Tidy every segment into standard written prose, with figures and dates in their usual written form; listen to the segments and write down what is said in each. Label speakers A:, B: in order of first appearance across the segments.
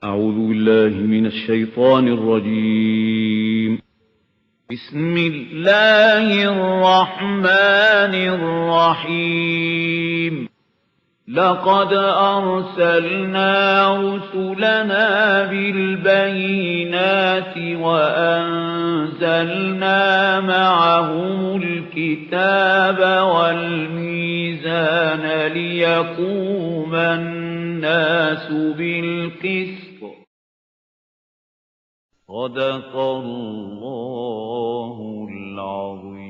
A: أعوذ بالله من الشيطان الرجيم. بسم الله الرحمن الرحيم. لقد أرسلنا رسلنا بالبينات وأنزلنا معهم الكتاب والميزان ليقوم الناس بالقسط. صدق الله العظيم.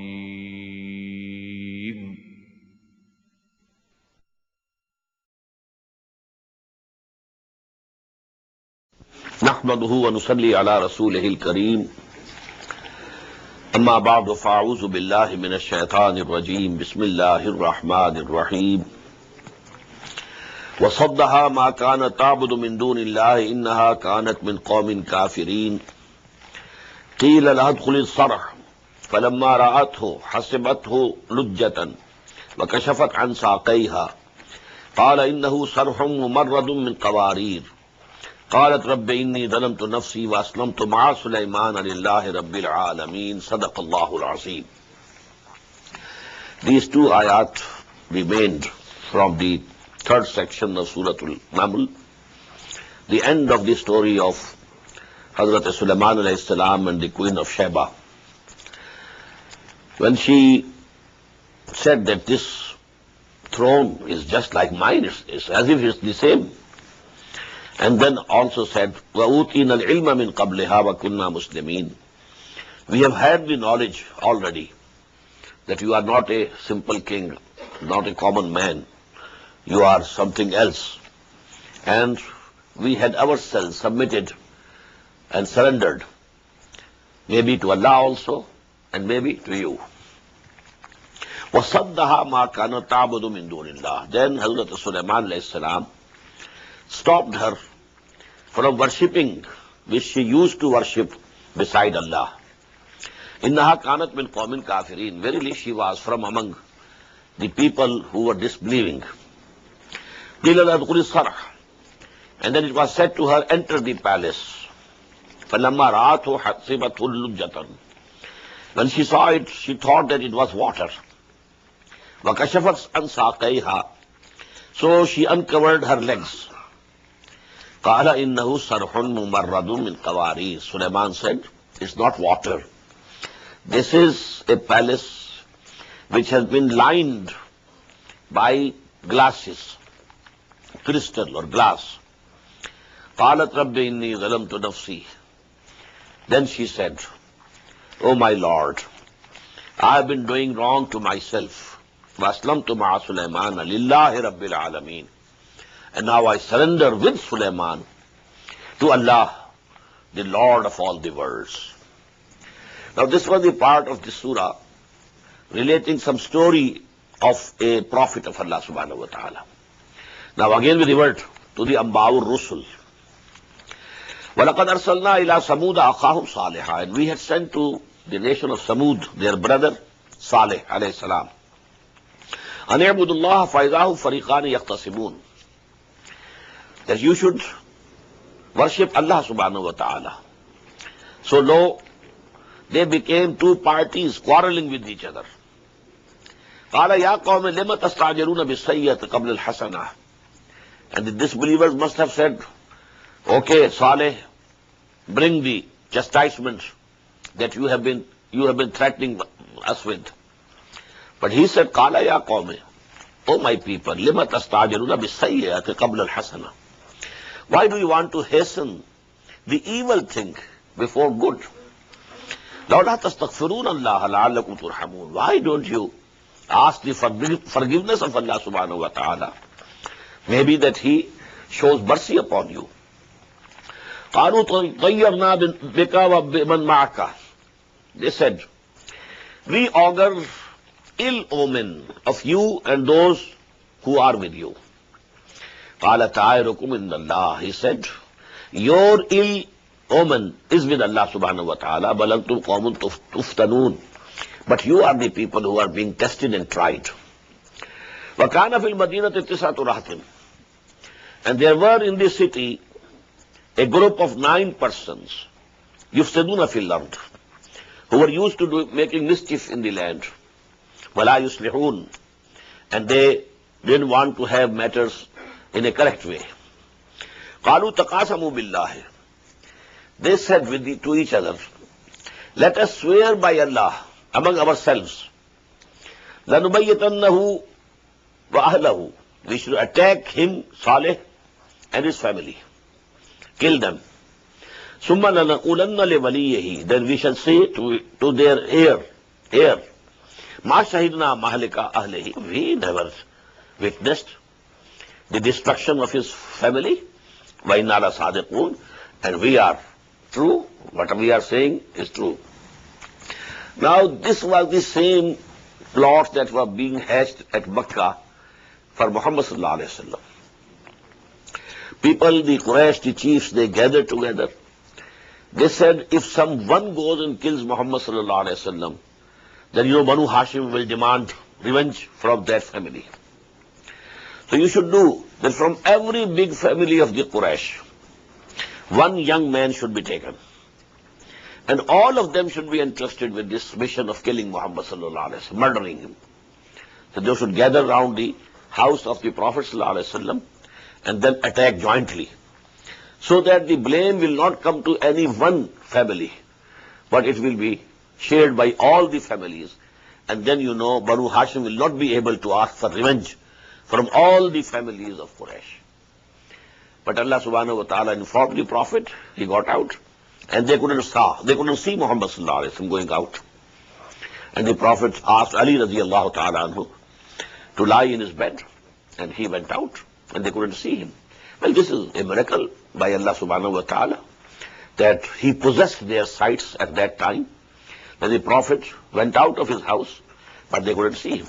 B: نحمده ونصلي على رسوله الكريم أما بعد فأعوذ بالله من الشيطان الرجيم بسم الله الرحمن الرحيم وصدها ما كانت تعبد من دون الله إنها كانت من قوم كافرين قيل لها ادخل الصرح فلما رأته حسبته لجة وكشفت عن ساقيها قال إنه صرح ممرد من قوارير قالت رب إني ظلمت نفسي وأسلمت مع سليمان لله رب العالمين صدق الله العظيم. These two ayat remained from the third section of Surah Al-Naml, the end of the story of Hazrat Sulaiman alayhi salam and the Queen of Sheba. When she said that this throne is just like mine, it's as if it's the same. And then also said, وَأُوتِينَا الْعِلْمَ مِنْ قَبْلِهَا وَكُنَّا مُسْلِمِينَ. We have had the knowledge already that you are not a simple king, not a common man. You are something else. And we had ourselves submitted and surrendered, maybe to Allah also, and maybe to you. وَصَدَّهَا مَا كَانَتْ تَعْبُدُ مِن دُونِ اللَّهِ. Then Hazrat Sulaiman alayhi salam stopped her from worshipping which she used to worship beside Allah. إِنَّهَا كَانَتْ مِنْ قَوْمٍ كَافِرِينَ. Verily she was from among the people who were disbelieving. قِيلَ لَهَا ادْخُلِي الصَّرْحَ. And then it was said to her, enter the palace. فَلَمَّا رَأَتْهُ حَسِبَتْهُ لُجَّةً. When she saw it, she thought that it was water. وَكَشَفَتْ عَنْ سَاقَيْهَا. So she uncovered her legs. قَالَ إِنَّهُ صَرْحٌ مُمَرَّدٌ مِنْ قَوَارِيرَ. Sulaiman said, it's not water. This is a palace which has been lined by glasses, crystal or glass. قَالَتْ رَبِّ إِنِّي ظَلَمْتُ نَفْسِي. Then she said, O my Lord, I have been doing wrong to myself. وَأَسْلَمْتُ مَعَ سُلَيْمَانَ لِلَّهِ رَبِّ الْعَالَمِينَ. And now I surrender with Sulaiman to Allah, the Lord of all the worlds. Now this was the part of the surah relating some story of a prophet of Allah subhanahu wa ta'ala. Now again we revert to the Amba'ur Rusul. وَلَقَدْ أَرْسَلْنَا إِلَىٰ سَمُودَ أَخَاهُمْ صَالِحًا. And we had sent to the nation of Samud their brother Salih alayhi salam. أَنْ يَعْبُدُ اللَّهَ فَإِذَا هُمْ فَرِيقَانِ يَخْتَصِمُونَ. That you should worship Allah subhanahu wa ta'ala. So lo, they became two parties quarreling with each other. قَالَ يَا قَوْمِ لِمَ تَسْتَعْجِلُونَ بِالسَّيِّئَةِ قَبْلَ الْحَسَنَةِ. And the disbelievers must have said, okay, Saleh, bring the chastisement that you have been threatening us with. But he said, قَالَ يَا قَوْمِ, O my people, لِمَ تَسْتَعْجِلُونَ بِالسَّيِّئَةِ قَبْلَ الْحَسَنَةِ. Why do you want to hasten the evil thing before good? لَوْلَا تَسْتَغْفِرُونَ اللَّهَ لَعَلَّكُمْ تُرْحَمُونَ. Why don't you ask the forgiveness of Allah subhanahu wa ta'ala? Maybe that He shows mercy upon you. قَالُوا طَيَّرْنَا بِكَ وَبِمَنْ مَعَكَ. They said, we augur ill omen of you and those who are with you. قَالَ تَعَيْرُكُمْ إِنَّ اللَّهِ. He said, your ill omen is with Allah subhanahu wa ta'ala. بَلْ أَنْتُمْ قَوْمٌ تُفْتَنُونَ. But you are the people who are being tested and tried. وَكَانَ فِي الْمَدِينَةِ تِسْعَةُ رَهْطٍ. And there were in the city a group of 9 persons, yufsiduna fil ard, who were used to making mischief in the land, wala yuslihun, and they didn't want to have matters in a correct way. Qalu taqasamu billahi. They said to each other, let us swear by Allah among ourselves, lanubayyitannahu wa ahlahu. We should attack him, Saleh, and his family. Kill them. Summa lanaqulanna li waliyihi. Then we shall say to their heir, ma shahidna mahlika ahlihi. We never witnessed the destruction of his family. Wa inna la sadiqun. And we are true. What we are saying is true. Now, this was the same plots that were being hatched at Makkah for Muhammad sallallahu alaihi wasallam. People, the Quraysh, the chiefs, they gathered together. They said, if someone goes and kills Muhammad sallallahu alaihi wasallam, then Banu Hashim will demand revenge from that family. So you should do that from every big family of the Quraysh, one young man should be taken. And all of them should be entrusted with this mission of killing Muhammad sallallahu alaihi wasallam, murdering him. So they should gather around the house of the Prophet sallallahu alaihi wasallam and then attack jointly, so that the blame will not come to any one family, but it will be shared by all the families. And then Banu Hashim will not be able to ask for revenge from all the families of Quraysh. But Allah subhanahu wa ta'ala informed the Prophet, he got out, and they couldn't see Muhammad sallallahu alaihi wasallam going out. And the Prophet asked Ali radiallahu ta'ala anhu to lie in his bed, and he went out, and they couldn't see him. Well, this is a miracle by Allah subhanahu wa ta'ala, that he possessed their sights at that time. Then the Prophet went out of his house, but they couldn't see him.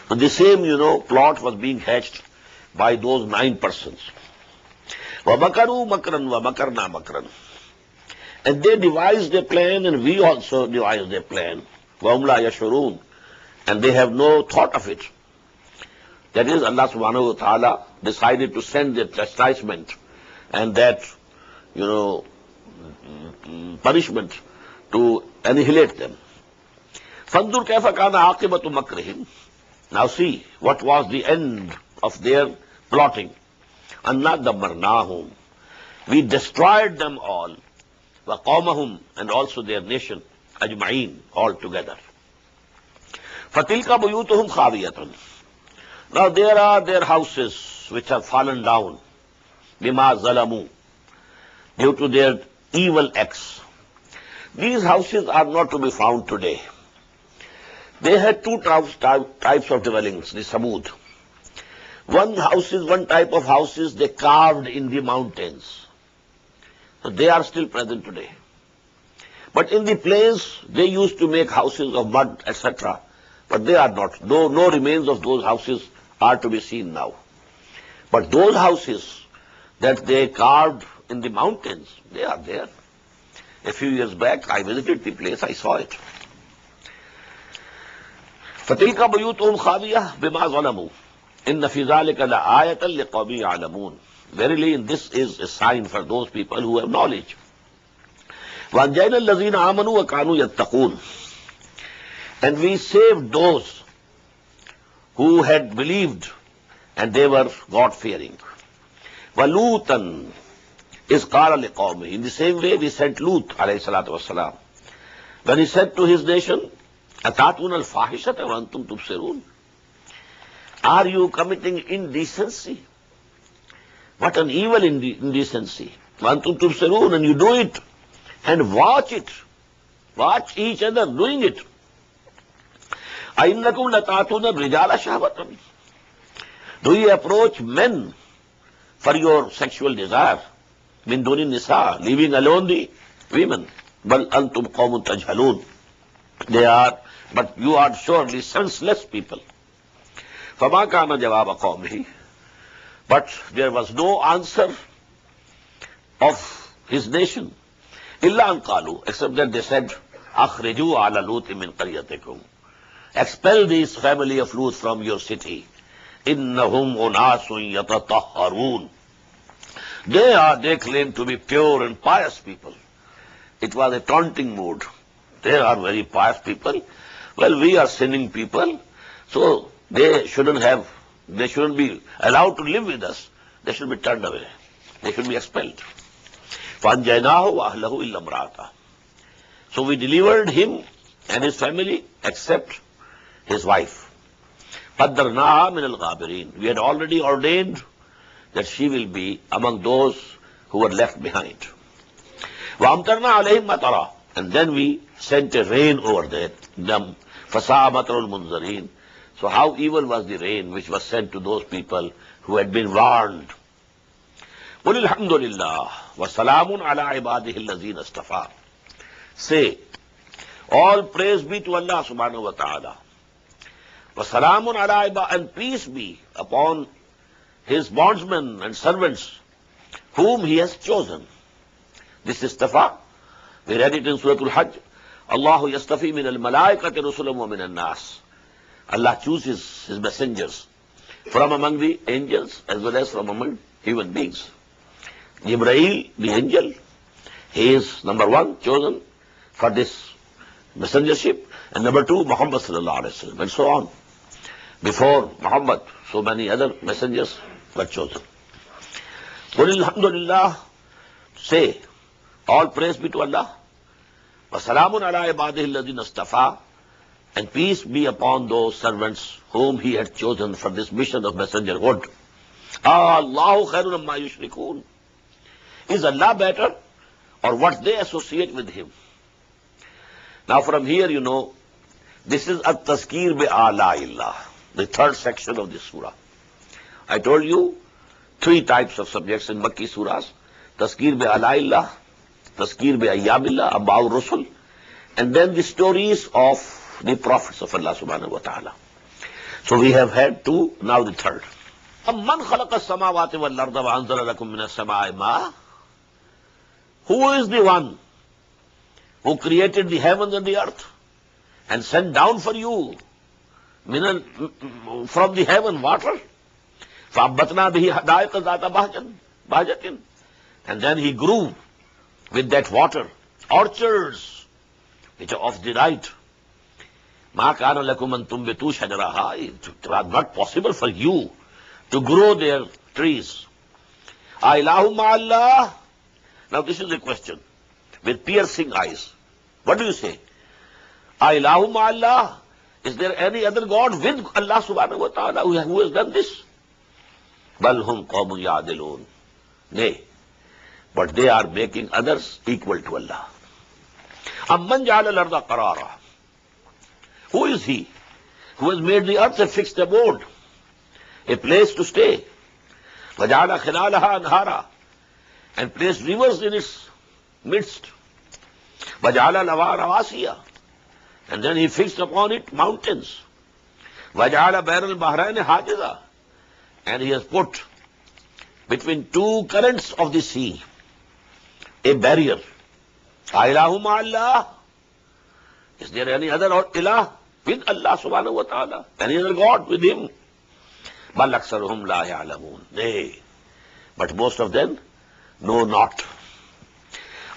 B: So the same, plot was being hatched by those 9 persons. وَمَكَرُوا مَكْرًا وَمَكَرْنَا مَكْرًا. And they devised a plan, and we also devised a plan. وَهُمْ لَا يَشْعُرُونَ. And they have no thought of it. That is, Allah subhanahu wa ta'ala decided to send the chastisement and that, punishment to annihilate them. فَانْظُرْ كَيْفَ كَانَ عَاقِبَةُ مَكْرِهِمْ. Now see, what was the end of their plotting. أَنَّا دَمَّرْنَاهُمْ. We destroyed them all. وَقَوْمَهُمْ. And also their nation. أَجْمَعِينَ. All together. فَتِلْكَ بُيُوتُهُمْ خَاوِيَةٌ. Now there are their houses which have fallen down. بِمَا ظَلَمُوا. Due to their evil acts. These houses are not to be found today. They had 2 types of dwellings, the Samud. One type of houses they carved in the mountains. So they are still present today. But in the plains, they used to make houses of mud, etc. But they are not. No remains of those houses are to be seen now. But those houses that they carved in the mountains, they are there. A few years back, I visited the place, I saw it. فَتِلْكَ بُيُوتُهُمْ خَاوِيَةٌ بِمَا ظَلَمُوا إِنَّ فِي ذَلِكَ لَآيَةً لِقَوْمٍ يَعْلَمُونَ. Verily, this is a sign for those people who have knowledge. وَأَنْجَيْنَا الَّذِينَ آمَنُوا وَكَانُوا يَتَّقُونَ. And we saved those who had believed and they were God-fearing. وَلُوتًا إِذْ قَالَ لِقَوْمِهِ. In the same way, we sent Lut, alayhi salatu wasalam, when he said to his nation, أَتَاتُونَ الْفَاحِشَةَ وَأَنْتُمْ تُبْصِرُونَ. Are you committing indecency? What an evil indecency. وَأَنْتُمْ تُبْصِرُونَ. And you do it. And watch it. Watch each other doing it. أَإِنَّكُمْ لَتَاتُونَ الرِّجَالَ شَهْوَةً. Do you approach men for your sexual desire? مِن دُونِ النِّسَاءِ. Leaving alone the women. بَلْ أَنْتُمْ قَوْمٌ تَجْهَلُونَ. They are, but you are surely senseless people. فَمَا كَانَ جَوَابَ قَوْمِهِ. But there was no answer of his nation. إِلَّا أَنْ قَالُوا. Except that they said, أَخْرِجُوا عَلَى لُوطٍ مِّن قَرْيَتِكُمْ. Expel this family of Lut from your city. إِنَّهُمْ أُنَاسٌ يَتَطَهَّرُونَ. They claim to be pure and pious people. It was a taunting mood. They are very pious people. Well, we are sinning people, so they shouldn't be allowed to live with us. They should be turned away. They should be expelled. فَأَنْجَيْنَاهُ وَأَهْلَهُ إِلَّا امْرَأَتَهُ. So we delivered him and his family except his wife. قَدَّرْنَاهَا مِنَ الْغَابِرِينَ. We had already ordained that she will be among those who were left behind. وَأَمْطَرْنَا عَلَيْهِمْ مَطَرًا. And then we sent a rain over them. فَسَاءَ مَطَرُ الْمُنذَرِينَ. So how evil was the rain which was sent to those people who had been warned. قُلِ الْحَمْدُ لِلَّهِ وَسَلَامٌ عَلَىٰ عِبَادِهِ الَّذِينَ اصْطَفَىٰ. Say, all praise be to Allah subhanahu wa ta'ala. وَسَلَامٌ عَلَىٰ عِبَادِهِ, and peace be upon his bondsmen and servants whom he has chosen. This is istafa. We read it in Surah Al-Hajj. Allahu yastafi min al-malaikati rusulam wa min al-nas. Allah chooses his messengers from among the angels as well as from among human beings. Jibreel, the angel, he is number one chosen for this messengership, and number two, Muhammad sallallahu alaihi wasallam, and so on. Before Muhammad, so many other messengers were chosen. Qul alhamdulillah, say, all praise be to Allah. Wa salamun ala ibadihi alladhina istafa, and peace be upon those servants whom he had chosen for this mission of messengerhood. Allahu khairun amma yushrikun. Is Allah better, or what they associate with him? Now from here, you know, this is at-tazkir bi-a'la'illah, the third section of this surah. I told you three types of subjects in Makki surahs: tazkir bi-a'la'illah, tazkir bi-ayyamillah, about Rusul, and then the stories of the prophets of Allah subhanahu wa ta'ala. So we have had two, now the third. أَمَّنْ خَلَقَ السَّمَاوَاتِ وَالْأَرْضَ وَأَنزَلَ لَكُم مِّنَ السَّمَاءِ مَاءً. Who is the one who created the heavens and the earth and sent down for you from the heaven water? فَأَبَّتْنَا بِهِ حَدَائِقَ ذَاتَ بَهْجَةٍ. And then he grew with that water orchards which are of delight. مَا كَانَ لَكُمْ أَن تُنبِتُوا شَجَرَهَا. It was not possible for you to grow their trees. أَإِلَٰهٌ مَعَ اللَّهِ. Now this is a question with piercing eyes. What do you say? أَإِلَٰهٌ مَعَ اللَّهِ. Is there any other God with Allah subhanahu wa ta'ala who has done this? بَلْ هُمْ قَوْمٌ يَعْدِلُونَ. Nay, but they are making others equal to Allah. أَمَّنْ جَعَلَ الْأَرْضَ قَرَارًا. Who is he who has made the earth a fixed abode, a place to stay? وَجَعَلَ خِلَالَهَا أَنْهَارًا. And placed rivers in its midst. وَجَعَلَ لَهَا رَوَاسِيَ. And then he fixed upon it mountains. وَجَعَلَ بَيْنَ الْبَحْرَيْنِ حَاجِزًا. And he has put between two currents of the sea a barrier. أَإِلَٰهٌ مَعَ اللَّهِ. Is there any other ilah with Allah subhanahu wa ta'ala? Any other God with him? بَلْ أَكْثَرُهُمْ لَا يَعْلَمُونَ. Nay, but most of them know not.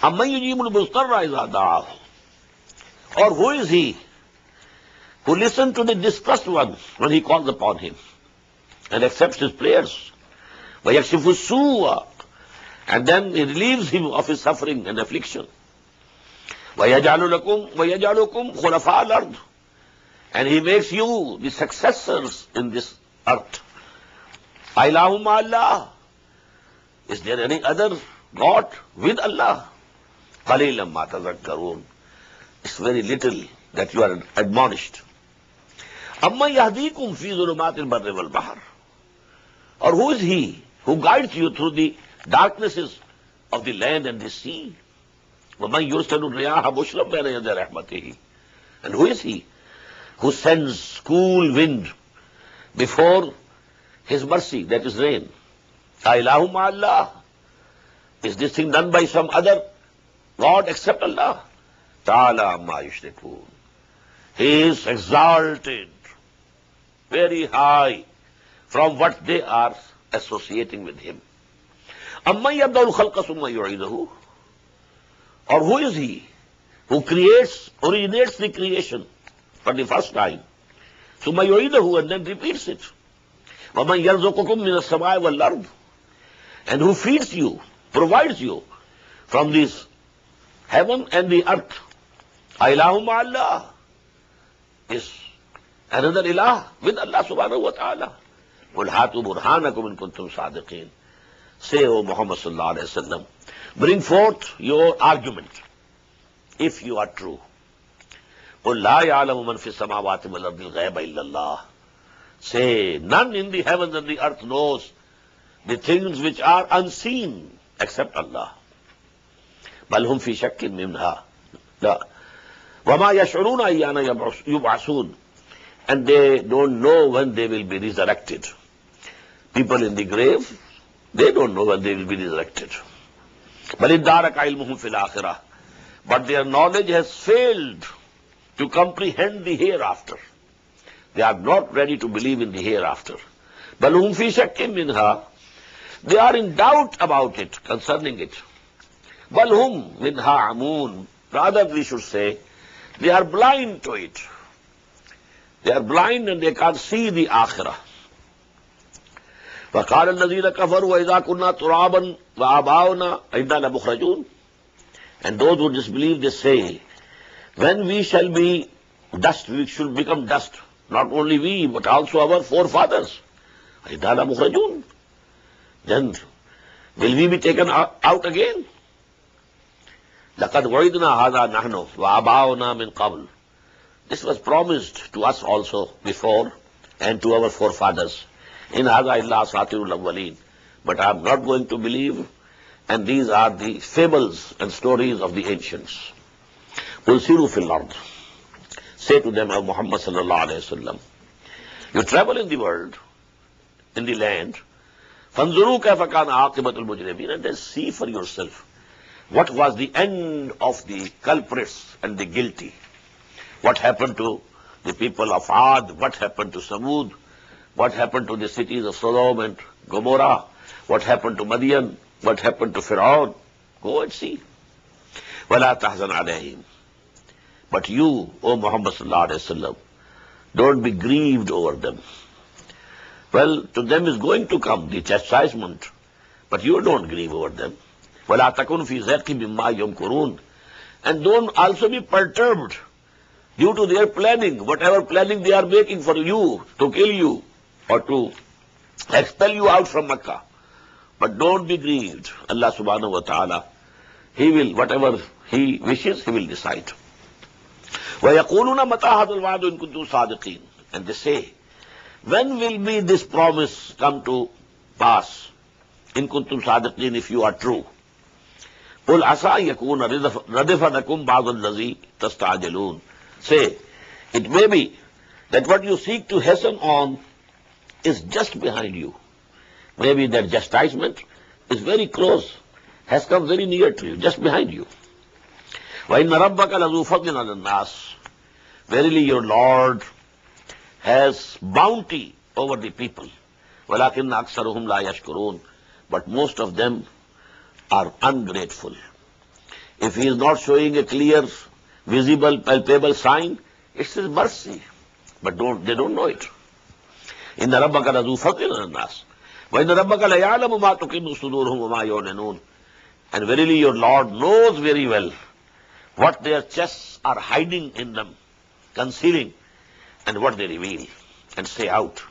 B: أَمَّنْ يُجِيبُ الْمُضْطَرَّ إِذَا دَعَاهُ. Or who is he who listens to the distressed one when he calls upon him and accepts his prayers? وَيَكْشِفُ السُّوءَ. And then he relieves him of his suffering and affliction. وَيَجْعَلُكُمْ خُلَفَاءَ الْأَرْضِ. And he makes you the successors in this earth. أَإِلَٰهٌ مَعَ اللَّهِ. Is there any other God with Allah? قَلِيلًا مَا تَذَكَّرُونَ. It's very little that you are admonished. أَمَّنْ يَهْدِيكُمْ فِي ظُلُمَاتِ الْبَرِّ وَالْبَحْرِ. Or who is he who guides you through the darknesses of the land and the sea? وَمَنْ يُرْسَلُ الرِّيَاحَ بُشْرًا بَيْنَ يَدَيْ رَحْمَتِهِ. And who is he who sends cool wind before his mercy, that is rain? أَإِلَٰهٌ مَعَ اللَّهِ. Is this thing done by some other God except Allah? تَعَالَىٰ عَمَّا يُشْرِكُونَ. He is exalted, very high from what they are associating with him. أَمَّنْ يَبْدَأُ الْخَلْقَ ثُمَّ يُعِيدُهُ. Or who is he who originates the creation for the first time, ثُمَّ يُعِيدُهُ, and then repeats it. وَمَنْ يَرْزُقُكُم مِّنَ السَّمَاءِ وَالْأَرْضِ. And who feeds you, provides you from this heaven and the earth. أَإِلَٰهٌ مَعَ اللَّهِ. Is another ilah with Allah subhanahu wa ta'ala. قُلْ هَاتُوا بُرْهَانَكُمْ إِن كُنتُمْ صَادِقِينَ. Say, O Muhammad sallallahu alayhi wa sallam, bring forth your argument if you are true. قُلْ لَا يَعْلَمُ مَنْ فِي السَّمَاوَاتِ وَالْأَرْضِ الْغَيْبَ إِلَّا اللَّهُ. Say, none in the heavens and the earth knows the things which are unseen except Allah. بَلْ هُمْ فِي شَكٍّ مِّنْهَا. وَمَا يَشْعُرُونَ أَيَّانَ يُبْعَثُونَ. And they don't know when they will be resurrected. People in the grave, they don't know when they will be resurrected. بَلِ ادَّارَكَ عِلْمُهُمْ فِي الْآخِرَةِ. But their knowledge has failed to comprehend the hereafter. They are not ready to believe in the hereafter. بَلْ هُمْ فِي شَكٍّ مِّنْهَا. They are in doubt about it, concerning it. بَلْ هُمْ مِنْهَا عَمُونَ. Rather, we should say, they are blind to it. They are blind and they can't see the akhirah. وَقَالَ الَّذِينَ كَفَرُوا وَإِذَا كُنَّا تُرَابًا وَآبَاؤُنَا أَإِنَّا لَمُخْرَجُونَ. And those who disbelieve, they say, when we shall be dust, we should become dust. Not only we, but also our forefathers. أَإِنَّا لَمُخْرَجُونَ. Then will we be taken out again? لَقَدْ وَعِدْنَا هَذَا نَحْنُ وَآبَاؤُنَا مِنْ قَبْلُ. This was promised to us also before and to our forefathers. In هَذَا إِلَّا أَسَاطِيرُ الْأَوَّلِينَ. But I am not going to believe, and these are the fables and stories of the ancients. قُلْ سِيرُوا فِي الْأَرْضِ. Say to them, O Muhammad sallallahu alayhi wa sallam, you travel in the world, in the land, فَانْظُرُوا كَيْفَ كَانَ عَاقِبَةُ الْمُجْرِمِينَ. And then see for yourself what was the end of the culprits and the guilty. What happened to the people of Ad? What happened to Samud? What happened to the cities of Sodom and Gomorrah? What happened to Madian? What happened to Fir'aun? Go and see. وَلَا تَحْزَنْ عَلَيْهِمْ. But you, O Muhammad sallallahu alayhi wa sallam, don't be grieved over them. Well, to them is going to come the chastisement, but you don't grieve over them. وَلَا تَكُنْ فِي ذَكِّ مِمَّا يَمْكُرُونَ. And don't also be perturbed due to their planning, whatever planning they are making for you, to kill you or to expel you out from Makkah. But don't be grieved. Allah subhanahu wa ta'ala, He will, whatever He wishes, He will decide. وَيَقُولُونَ مَتَى هَذَا الْوَعْدُ إِن كُنتُمْ صَادِقِينَ. And they say, when will be this promise come to pass? إِن كُنتُمْ صَادِقِينَ, if you are true. قُلْ عَسَىٰ يَكُونَ رَدِفَ لَكُمْ بَعْضُ الَّذِي تَسْتَعْجِلُونَ. Say, it may be that what you seek to hasten on is just behind you. Maybe that chastisement is very close, has come very near to you, just behind you. وَإِنَّ رَبَّكَ لَذُو فَضْلٍ عَلَى النَّاسِ. Verily your Lord has bounty over the people. وَلَكِنَّ أَكْثَرُهُمْ لَا يَشْكُرُونَ. But most of them are ungrateful. If He is not showing a clear, visible, palpable sign, it's His mercy. But they don't know it. إِنَّ رَبَّكَ لَذُو فَضْلٍ عَلَى النَّاسِ وَإِنَّ رَبَّكَ لَيَعْلَمُ مَا تُكِنُّ صُدُورُهُمْ وَمَا يُعْلِنُونَ. And verily your Lord knows very well what their chests are hiding in them, concealing, and what they reveal and say out.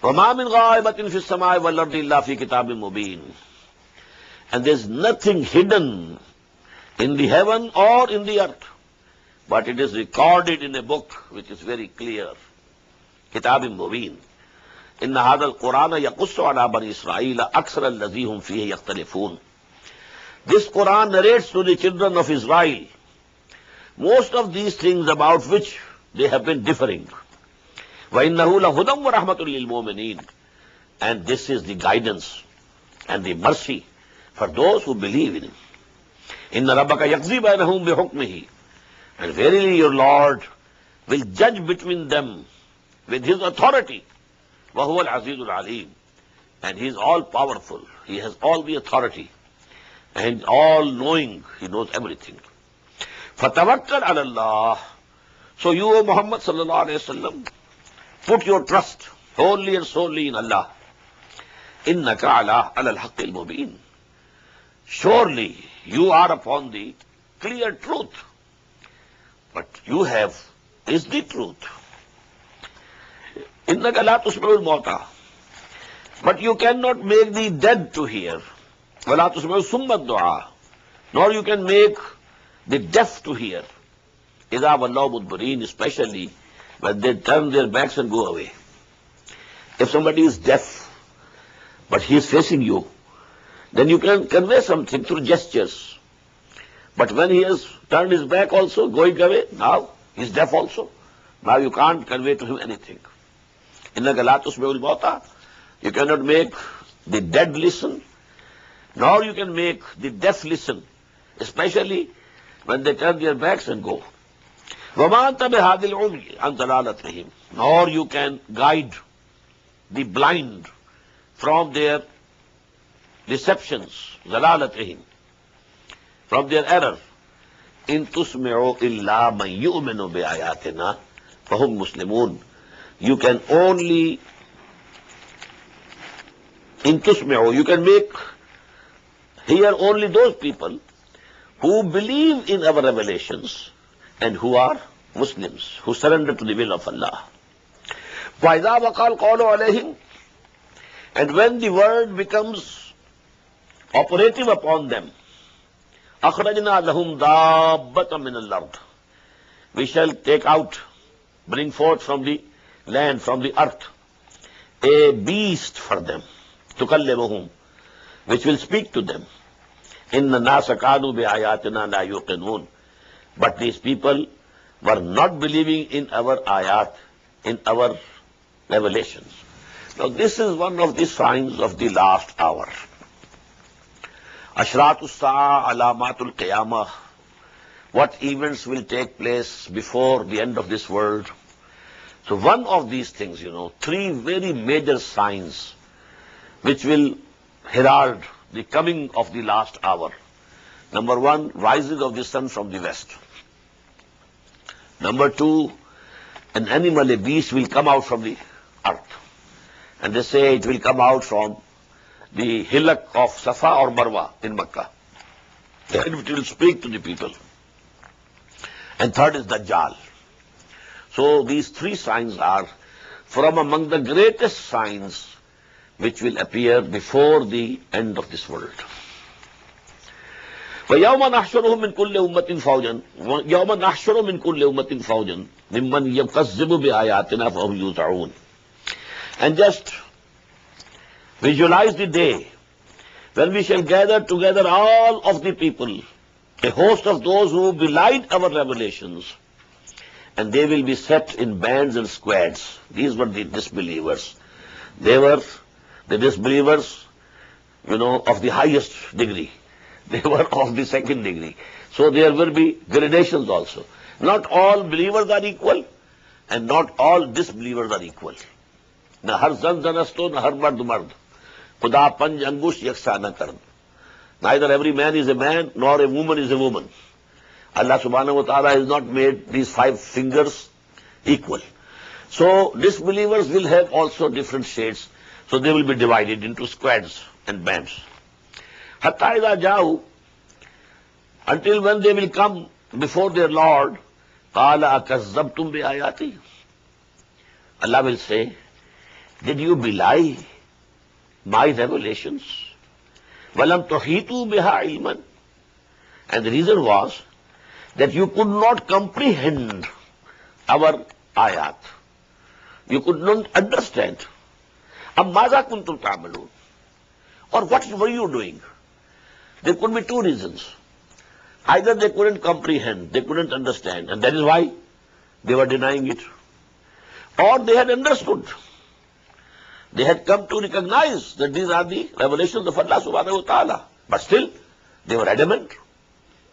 B: وَمَا مِنْ غَائِبَةٍ فِي السَّمَاءِ وَالْأَرْضِ إِلَّا فِي كِتَابٍ مُبِينٍ. And there's nothing hidden in the heaven or in the earth, but it is recorded in a book which is very clear. كِتَابٍ مُبِينٍ. إِنَّ هَذَا الْقُرْآنَ يَقُصُّ عَلَى بَنِي إِسْرَائِيلَ أَكْثَرَ الَّذِي هُمْ فِيهِ يَخْتَلِفُونَ. This Quran narrates to the children of Israel most of these things about which they have been differing. وَإِنَّهُ لَهُدًى وَرَحْمَةٌ لِلْمُؤْمِنِينَ. And this is the guidance and the mercy for those who believe in Him. إِنَّ رَبَّكَ يَقْضِي بَيْنَهُمْ بِحُكْمِهِ. And verily your Lord will judge between them with His authority. وَهُوَ الْعَزِيزُ الْعَلِيمُ. And he is all powerful. He has all the authority. And all knowing. He knows everything. فَتَوَكَّلْ عَلَى اللَّهِ. So you, O Muhammad sallallahu alayhi wa sallam, put your trust wholly and solely in Allah. إِنَّكَ عَلَى الْحَقِّ الْمُبِينِ. Surely you are upon the clear truth. But you have is the truth. إِنَّكَ لَا تُسْمِعُ الْمَوْتَى. But you cannot make the dead to hear. وَلَا تُسْمِعُ الصُّمَّ الدُّعَاءَ. Nor you can make the deaf to hear. إِذَا وَاللَّهُ مُدْبِرِينَ. Especially when they turn their backs and go away. If somebody is deaf, but he is facing you, then you can convey something through gestures. But when he has turned his back also, going away, now he is deaf also. Now you can't convey to him anything. إِنَّكَ لَا تُسْمِعُ الْمَوْتَى. You cannot make the dead listen, nor you can make the deaf listen, especially when they turn their backs and go. وَمَا أَنْتَ بِهَادِ الْعُمْيِ عَنْ ضَلَالَتِهِمْ. Nor you can guide the blind from their deceptions, ضَلَالَتِهِمْ, from their error. إِن تُسْمِعُوا إِلَّا مَنْ يُؤْمِنُ بِآيَاتِنَا فَهُمْ مُسْلِمُونَ. You can only in tusmi'u, you can make hear only those people who believe in our revelations and who are Muslims, who surrender to the will of Allah. وَإِذَا وَقَالْ قَوْلُ عَلَيْهِمْ. And when the word becomes operative upon them, أَخْرَجْنَا لَهُمْ دَابَّةً مِنَ الْأَرْضِ. We shall take out, bring forth from the land, from the earth, a beast for them. تُكَلِّمُهُمْ, which will speak to them. إِنَّ النَّاسَ كَانُوا بِآيَاتِنَا لَا يُوقِنُونَ. But these people were not believing in our ayat, in our revelations. Now this is one of the signs of the last hour. Ashratu as-sa'a, alamatul qiyamah. What events will take place before the end of this world? So one of these things, three very major signs which will herald the coming of the last hour. Number one, rising of the sun from the west. Number two, an animal, a beast will come out from the earth. And they say it will come out from the hillock of Safa or Marwa in Makkah. And it will speak to the people. And third is Dajjal. So these three signs are from among the greatest signs which will appear before the end of this world. وَيَوْمَ نَحْشُرُهُم مِّن كُلِّ أُمَّةٍ فَوْجًا يَوْمَ نَحْشُرُ مِّن كُلِّ أُمَّةٍ فَوْجًا مِمَّنْ يُكَذِّبُ بِآيَاتِنَا فَهُمْ يُوزَعُونَ. And just visualize the day when we shall gather together all of the people, a host of those who belied our revelations, and they will be set in bands and squads. These were the disbelievers. They were the disbelievers, of the highest degree. They were of the second degree. So there will be gradations also. Not all believers are equal, and not all disbelievers are equal. Na har zan zanasto, na har mard mard. Khuda panj angush yaksa na kard. Neither every man is a man, nor a woman is a woman. Allah subhanahu wa ta'ala has not made these 5 fingers equal. So disbelievers will have also different shades. So they will be divided into squads and bands. Hatta idha jau, until when they will come before their Lord, qala akazzabtum bi ayati. Allah will say, did you belie my revelations? Walam tuhitu biha ilman. And the reason was that you could not comprehend our ayat. You could not understand. Ab maza kuntum ta'malun. Or what were you doing? There could be 2 reasons. Either they couldn't comprehend, they couldn't understand, and that is why they were denying it. Or they had understood. They had come to recognize that these are the revelations of Allah subhanahu wa ta'ala. But still, they were adamant.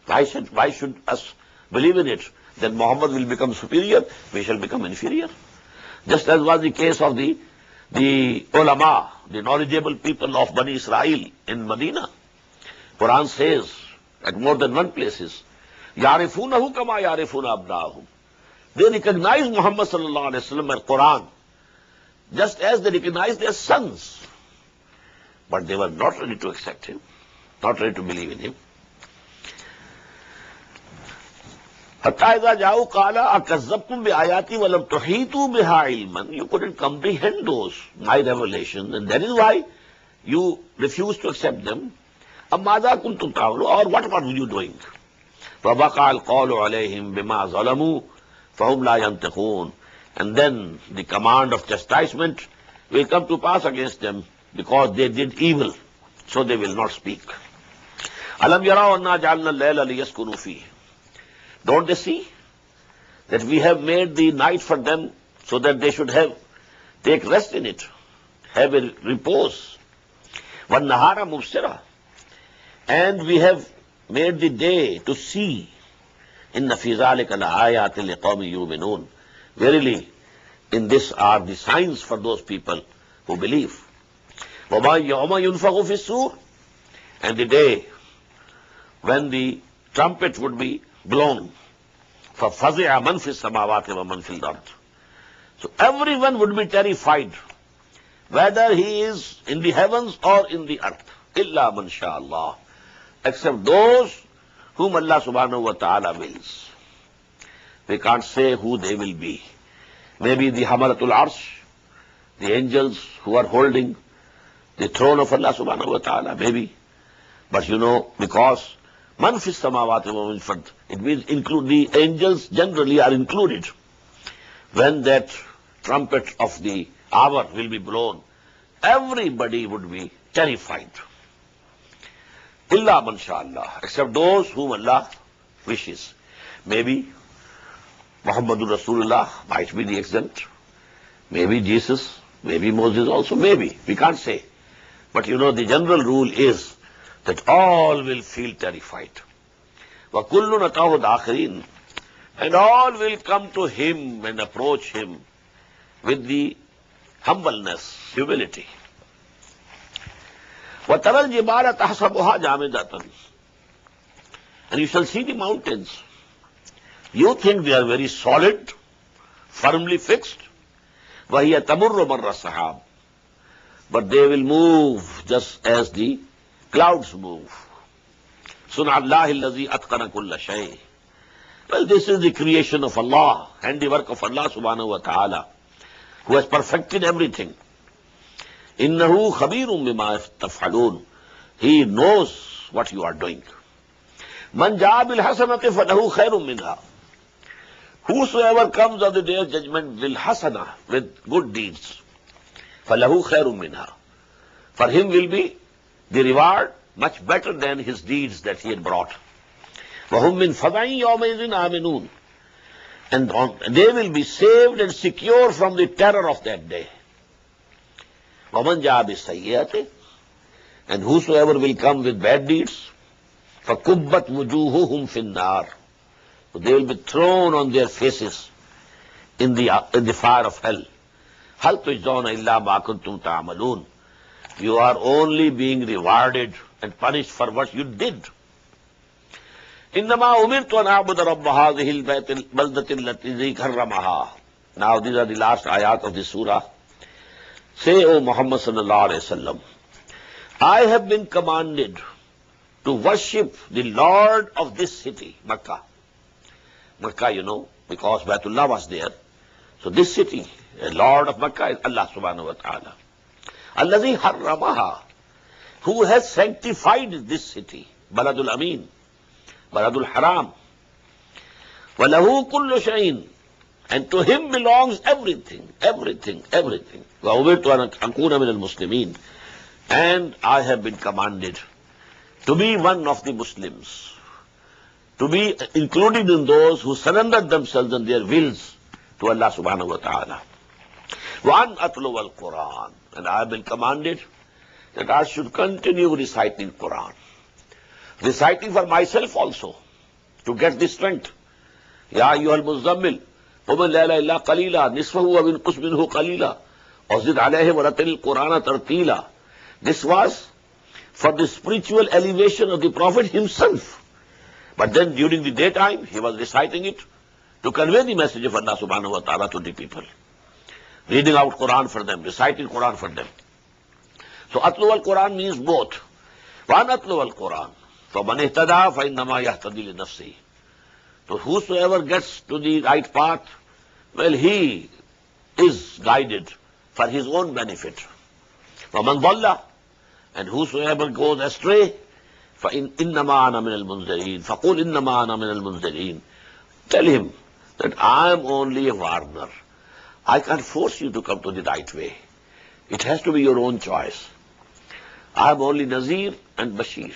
B: Why should us believe in it? Then Muhammad will become superior, we shall become inferior. Just as was the case of the the ulama, the knowledgeable people of Bani Israel in Medina. Quran says at more than one places, Yarifunahu kama yarifuna abnahum. They recognize Muhammad sallallahu alaihi wasallam and Quran just as they recognize their sons. But they were not ready to accept him, not ready to believe in him. Hatta idha ja'u qala akazzabtum bi ayati wa lam tuhitu biha ilman. You couldn't comprehend those, my revelations, and that is why you refused to accept them. Amada kuntum ta'malu, or what were you doing? فَبَقَعَ الْقَوْلُ عَلَيْهِمْ بِمَا ظَلَمُوا فَهُمْ لَا يَنْتِقُونَ. And then the command of chastisement will come to pass against them because they did evil, so they will not speak. أَلَمْ يَرَوْا أَنَّا جَعَلْنَا اللَّيْلَ لِيَسْكُنُوا فِيهِ. Don't they see that we have made the night for them so that they should take rest in it, have a repose. وَالنَّهَارَ مُبْصِرًا. And we have made the day to see. إِنَّ فِي ذَلِكَ لَآيَاتٍ لِقَوْمٍ يُؤْمِنُونَ. Verily, in this are the signs for those people who believe. وَمَا يَوْمَ يُنْفَخُ فِي الصُّورِ. And the day when the trumpet would be blown, فَفَزِعَ مَنْ فِي السَّمَاوَاتِ وَمَنْ فِي الْأَرْضِ. So everyone would be terrified, whether he is in the heavens or in the earth. إِلَّا مَنْ شَاءَ اللَّهُ. Except those whom Allah subhanahu wa ta'ala wills. We can't say who they will be. Maybe the Hamalatul Arsh, the angels who are holding the throne of Allah subhanahu wa ta'ala, maybe. But because man fis samawati wa man fil ard, it means include the angels generally are included. When that trumpet of the hour will be blown, everybody would be terrified. Illa man sha Allah, except those whom Allah wishes. Maybe Muhammadur Rasulullah might be the exempt. Maybe Jesus, maybe Moses also, maybe. We can't say. But the general rule is that all will feel terrified. وَكُلُّ نَتَاهُ دَاخِرِينَ. And all will come to him and approach him with the humbleness, humility. وَتَرَى الْجِبَالَ تَحْسَبُهَا جَامِدَةً. And you shall see the mountains. You think they are very solid, firmly fixed. وَهِيَ تَمُرُّ مَرَّ السَّحَابِ. But they will move just as the clouds move. صُنْعَ اللَّهِ الَّذِي أَتْقَنَ كُلَّ شَيْءٍ. Well, this is the creation of Allah, handiwork of Allah subhanahu wa ta'ala, who has perfected everything. إِنَّهُ خَبِيرٌ بِمَا تَفْعَلُونَ. He knows what you are doing. مَنْ جَاءَ بِالْحَسَنَةِ فَلَهُ خَيْرٌ مِنْهَا. Whosoever comes on the day of judgment بالحسنة, with good deeds, فَلَهُ خَيْرٌ مِنْهَا. For him will be the reward much better than his deeds that he had brought. وَهُمْ مِنْ فَضَعٍ يَوْمَئِذٍ آمِنُونَ. And they will be saved and secure from the terror of that day. وَمَنْ جَاءَ بِالسَّيِّئَةِ. And whosoever will come with bad deeds, فَكُبَّتْ وُجُوهُهُمْ فِي النَّارِ. So they will be thrown on their faces in the fire of hell. هَلْ تُجْزَوْنَ إِلَّا مَا كُنْتُمْ تَعْمَلُونَ. You are only being rewarded and punished for what you did. إِنَّمَا أُمِرْتُ أَنْ أَعْبُدَ رَبَّ هَذِهِ الْبَلْدَةِ الَّتِي كَرَّمَهَا. Now these are the last ayat of this surah. Say, O Muhammad sallallahu alayhi wa sallam, I have been commanded to worship the Lord of this city, Makkah. Makkah, because Baitullah was there. So this city, the Lord of Makkah is Allah subhanahu wa ta'ala. Allazi harramaha, who has sanctified this city, Baladul Amin, Baladul Haram. Walahu kullu shay'in, and to him belongs everything, everything, everything. Wa umirtu an akuna min al-muslimin, and I have been commanded to be one of the Muslims, to be included in those who surrendered themselves and their wills to Allah subhanahu wa ta'ala. وَأَنْ أَتْلُوَ الْقُرْآنَ. And I have been commanded that I should continue reciting Quran. Reciting for myself also, to get the strength. يَا أَيُّهَا الْمُزَّمِّلُ قُمِ اللَّيْلَ إِلَّا قَلِيلًا نِصْفَهُ وَانْقُصْ مِنْهُ قَلِيلًا وَزِدْ عَلَيْهِمْ وَرَتِّلِ الْقُرْآنَ تَرْتِيلًا. This was for the spiritual elevation of the Prophet himself. But then during the daytime, he was reciting it to convey the message of Allah subhanahu wa ta'ala to the people. Reading out Quran for them, reciting Quran for them. So atlu al-Quran means both. One atlu al-Quran. فَمَنِ اهْتَدَى فَإِنَّمَا يَهْتَدِي لِنَفْسِهِ. So whosoever gets to the right path, well, he is guided for his own benefit. وَمَنْ ضَلَّ, and whosoever goes astray, فَإِنَّمَا أَنَا مِنَ الْمُنْذِرِينَ فَقُلْ إِنَّمَا أَنَا مِنَ الْمُنْذِرِينَ. Tell him that I am only a warner. I can't force you to come to the right way. It has to be your own choice. I am only Nazir and Bashir.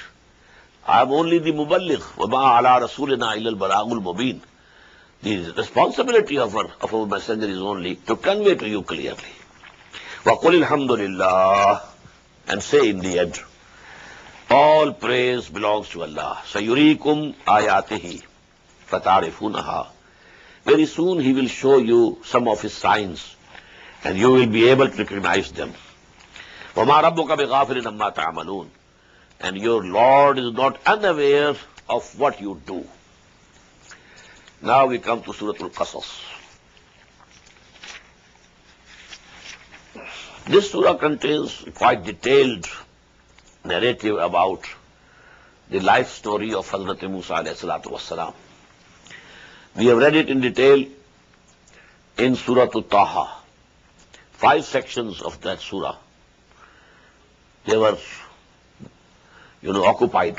B: I am only the Muballigh. وَمَا عَلَىٰ رَسُولِنَا إِلَّا الْبَلَاغُ الْمُبِينَ. The responsibility of our messenger is only to convey to you clearly. وَقُلِ الْحَمْدُ لِلَّهِ, and say in the end, all praise belongs to Allah. سَيُرِيكُمْ آيَاتِهِ فَتَعْرِفُونَهَا. Very soon he will show you some of his signs, and you will be able to recognize them. وَمَا رَبُّكَ بِغَافِلٍ عَمَّا تَعْمَلُونَ. And your Lord is not unaware of what you do. Now we come to Surah Al-Qasas. This surah contains quite detailed narrative about the life story of Hazrat Musa alayhi salatu wassalam. We have read it in detail in Surah Taha. 5 sections of that surah. They were, occupied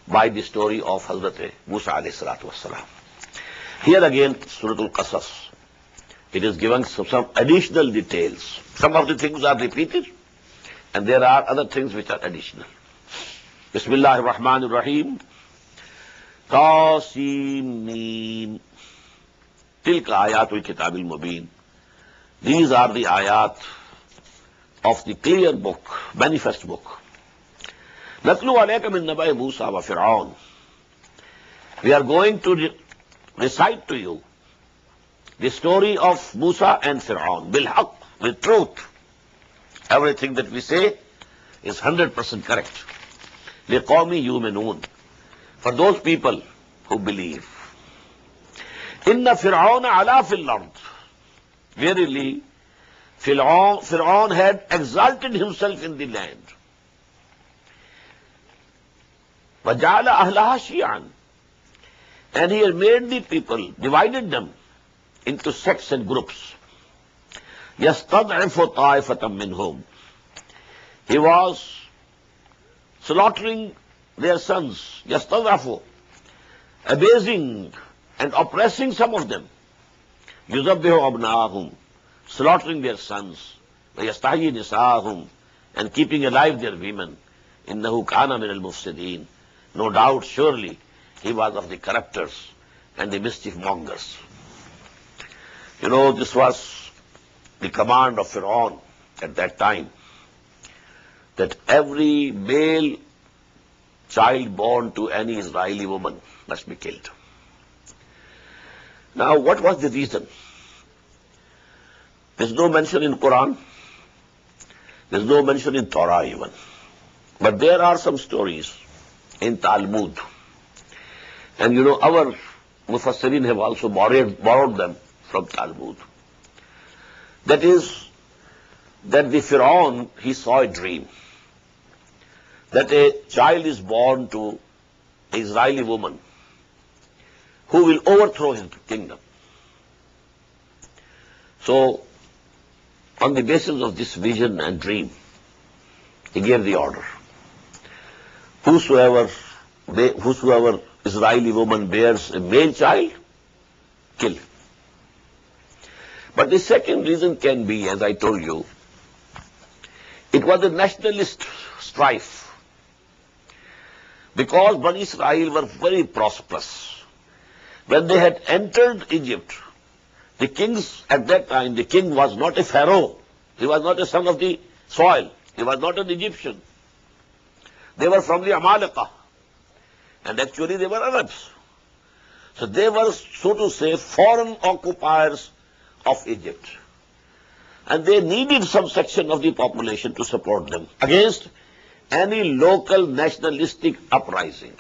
B: by the story of Hazrat Musa alayhi salatu wassalam. Here again, Surah Al-Qasas, it is given some additional details. Some of the things are repeated, and there are other things which are additional. Bismillah ar-Rahman ar-Rahim. Tasimeen. Tilka ayatul kitabil mubin. These are the ayat of the clear book, manifest book. Natlu alayka min nabai Musa wa Fir'aun. We are going to recite to you the story of Musa and Fir'aun. Bil haqq, with truth. Everything that we say is 100% correct. Liqawmi yu'minun. For those people who believe. Inna Fir'auna ala fil ard. Verily, Fir'aun had exalted himself in the land. وَجَعَلَ أَهْلَهَا شِيَعًا. And he had made the people, divided them into sects and groups. يَسْتَضْعِفُ طَائِفَةً مِّنْهُمْ. He was slaughtering their sons. يَسْتَضْعِفُ. Abasing and oppressing some of them. يُذَبِّحُ أَبْنَاءَهُمْ. Slaughtering their sons. وَيَسْتَحْيِي نِسَاءَهُمْ. And keeping alive their women. إِنَّهُ كَانَ مِنَ الْمُفْسِدِينَ. No doubt, surely, he was of the corruptors and the mischief mongers. This was the command of Fir'aun at that time, that every male child born to any Israeli woman must be killed. Now, what was the reason? There's no mention in Quran. There's no mention in Torah even. But there are some stories in Talmud. And our Mufassirin have also borrowed them from Talmud. That is, that the Fir'aun, he saw a dream. That a child is born to an Israeli woman who will overthrow his kingdom. So, on the basis of this vision and dream, he gave the order. Whosoever Israeli woman bears a male child, kill. But the second reason can be, as I told you, it was a nationalist strife. Because Bani Israel were very prosperous. When they had entered Egypt, the kings at that time, the king was not a pharaoh. He was not a son of the soil. He was not an Egyptian. They were from the Amalekah. And actually they were Arabs. So they were, so to say, foreign occupiers of Egypt. and they needed some section of the population to support them against any local nationalistic uprising.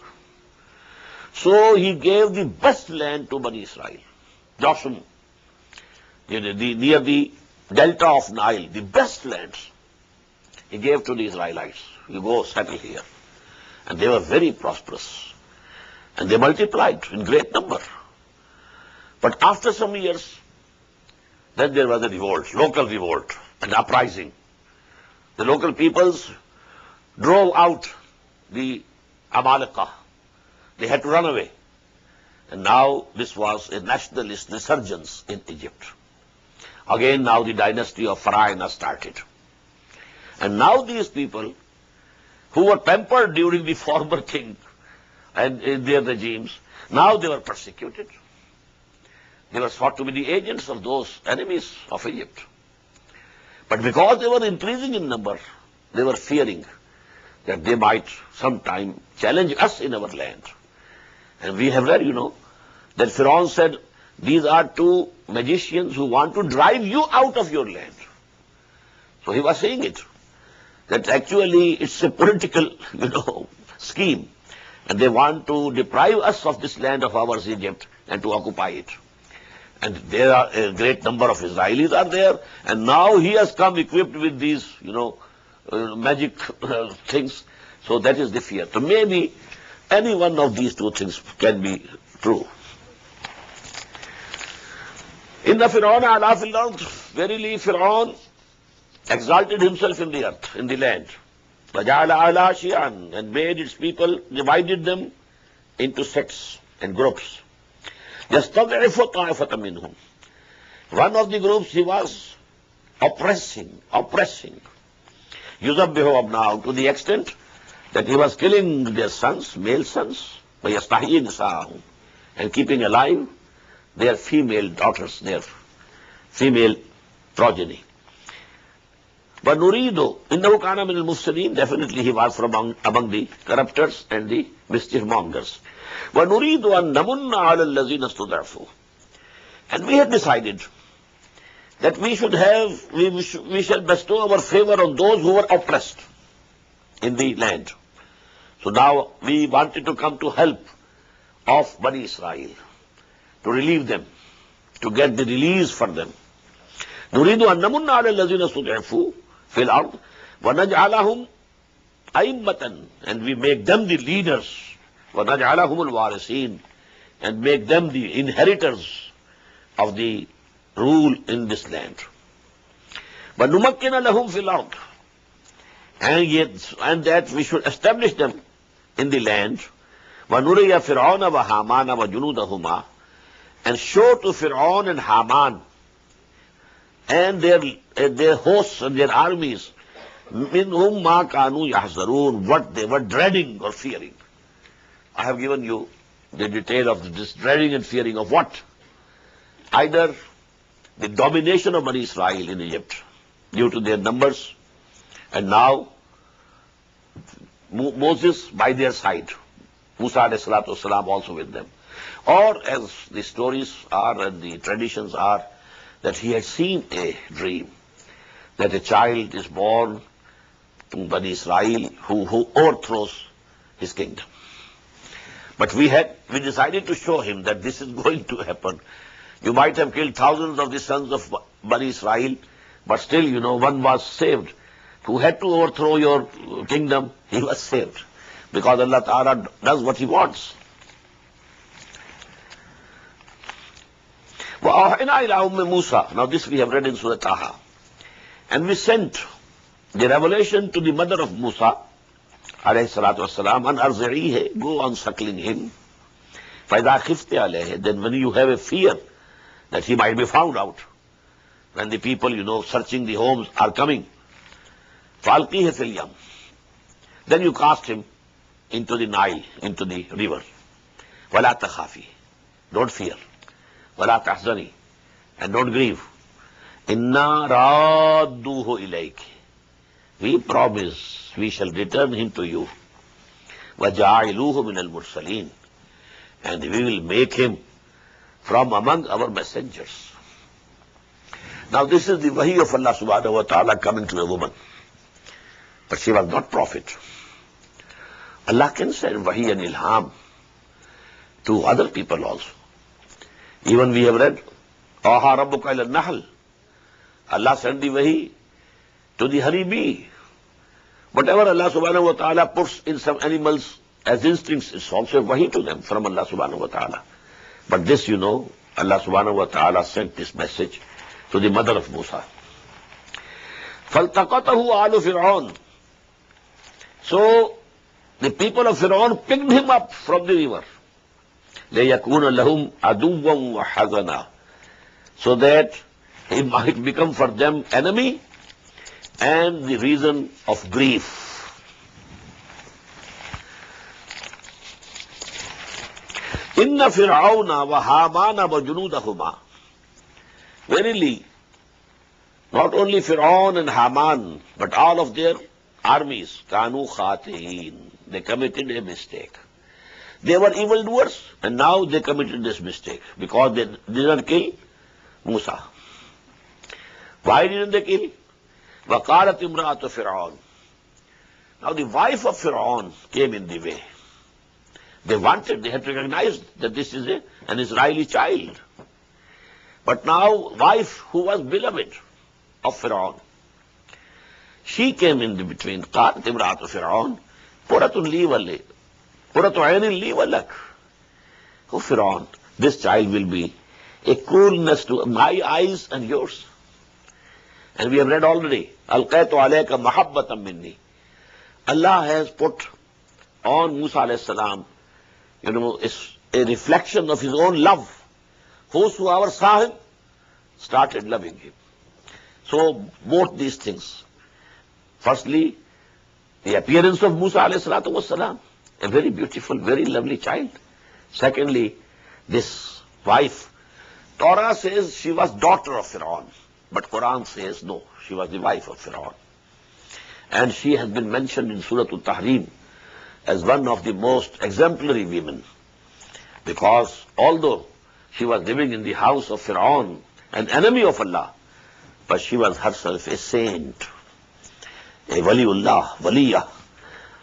B: So he gave the best land to Bani Israel, Joshua, near the delta of Nile, the best lands he gave to the Israelites. You go settle here. And they were very prosperous. And they multiplied in great number. But after some years, then there was a revolt, local revolt, an uprising. The local peoples drove out the Amalekah. They had to run away. And now this was a nationalist resurgence in Egypt. Again, now the dynasty of Pharaoh started. And now these people, who were pampered during the former king and in their regimes, now they were persecuted. They were thought to be the agents of those enemies of Egypt. But because they were increasing in number, they were fearing that they might sometime challenge us in our land. And we have read, that Pharaoh said, these are two magicians who want to drive you out of your land. So he was saying it, that actually it's a political, scheme. And they want to deprive us of this land of ours, Egypt, and to occupy it. And there are a great number of Israelis are there, and now he has come equipped with these, magic things. So that is the fear. So maybe any one of these two things can be true. In the Fir'aun ala fil ard, verily Fir'aun exalted himself in the earth, in the land. وَجَعَلَ عَلَىٰ شِيَعًا, and made its people, divided them into sects and groups. يَسْتَضْعِفُ طَائِفَةً مِّنْهُمْ. One of the groups he was oppressing. يُذَبِّحُ أَبْنَاءَهُمْ, to the extent that he was killing their sons, male sons, وَيَسْتَحْيِي نِسَاءَهُمْ, and keeping alive their female daughters, their female progeny. وَنُرِيدُ إِنَّهُ كَانَ مِنَ الْمُفْسِدِينَ, definitely he was from among the corruptors and the mischief mongers. وَنُرِيدُ أَن نَمُنَّ عَلَى الَّذِينَ اسْتُضْعِفُوا, and we had decided that we shall bestow our favor on those who were oppressed in the land. So now we wanted to come to help of Bani Israel, to relieve them, to get the release for them. نُرِيدُ أَن نَمُنَّ عَلَى الَّذِينَ اسْتُضْعِفُوا فِي الْأَرْضِ وَنَجْعَلَهُمْ أَئِمَّةً, and we make them the leaders, وَنَجْعَلَهُمُ الْوَارِثِينَ, and make them the inheritors of the rule in this land. وَنُمَكِّنَ لَهُمْ فِي الْأَرْضِ, and that we should establish them in the land. وَنُرِيَ فِرْعَوْنَ وَهَامَانَ وَجُنُودَهُمَا, and show to Fir'aun and Haman and their hosts and their armies, minhum ma kanu yahzarun, what they were dreading or fearing. I have given you the detail of this dreading and fearing of what? Either the domination of Bani Israel in Egypt due to their numbers, and now Moses by their side, Musa alayhi salatu wasalam also with them. Or as the stories are and the traditions are, that he had seen a dream, that a child is born to Bani Israel who overthrows his kingdom. But we decided to show him that this is going to happen. You might have killed thousands of the sons of Bani Israel, but still, one was saved. Who had to overthrow your kingdom, he was saved. Because Allah Ta'ala does what he wants. وَأَوْحَيْنَا إِلَىٰ أُمِّ مُوسَىٰ, now this we have read in Surah Taha. And we sent the revelation to the mother of Musa, alayhi salatu wasalam, an arzi'ihi, go on suckling him. فَإِذَا خِفْتِ عَلَيْهِ, then when you have a fear that he might be found out, when the people, searching the homes are coming, فَأَلْقِيهِ فِي الْيَمِّ, then you cast him into the Nile, into the river. وَلَا تَخَافِي, don't fear. وَلَا تَحْزَنِي, and don't grieve. إِنَّا رَادُّوهُ إِلَيْكِ, we promise we shall return him to you. وَجَاعِلُوهُ مِنَ الْمُرْسَلِينَ, and we will make him from among our messengers. Now this is the wahi of Allah subhanahu wa ta'ala coming to a woman. But she was not prophet. Allah can send wahi and ilham to other people also. Even we have read, Aha Rabbuka ila Nahl. Allah sent the wahi to the honey bee. Whatever Allah subhanahu wa ta'ala puts in some animals as instincts, it's also a wahi to them from Allah subhanahu wa ta'ala. But this, Allah subhanahu wa ta'ala sent this message to the mother of Musa. فَالْتَقَطَهُ آلُ فِرْعَوْنَ. So, the people of Fir'aun picked him up from the river. لَيَكُونَ لَهُمْ عَدُوًّا وَحَزَنًا. So that he might become for them enemy and the reason of grief. إِنَّ فِرْعَوْنَ وَهَامَانَ وَجُنُودَهُمَا. Verily, not only Fir'aun and Haman, but all of their armies, كَانُوا خَاطِئِينَ. They committed a mistake. They were evildoers, and now they committed this mistake because they didn't kill Musa. Why didn't they kill? وَقَالَتْ إِمْرَأَةُ فِرْعَوْنَ. Now the wife of Fir'aun came in the way. They had to recognize that this is an Israeli child. But now, wife who was beloved of Fir'aun, she came in between. قَالَتْ إِمْرَأَةُ فِرْعَوْنَ قُرَّةٌ لِي وَلِي قُرَّةُ عَيْنٍ لِي وَلَكَ. Oh Fir'aun, this child will be a coolness to my eyes and yours. And we have read already, أَلْقَيْتُ عَلَيْكَ مَحَبَّةً مِنِّي. Allah has put on Musa alayhi salam, a reflection of his own love. Whosoever saw him started loving him. So both these things. Firstly, the appearance of Musa alayhi salatu was salam, a very beautiful, very lovely child. Secondly, this wife. Torah says she was daughter of Fir'aun, but Quran says no, she was the wife of Fir'aun. And she has been mentioned in Surah Al-Tahrim as one of the most exemplary women, because although she was living in the house of Fir'aun, an enemy of Allah, but she was herself a saint, a waliullah, waliyah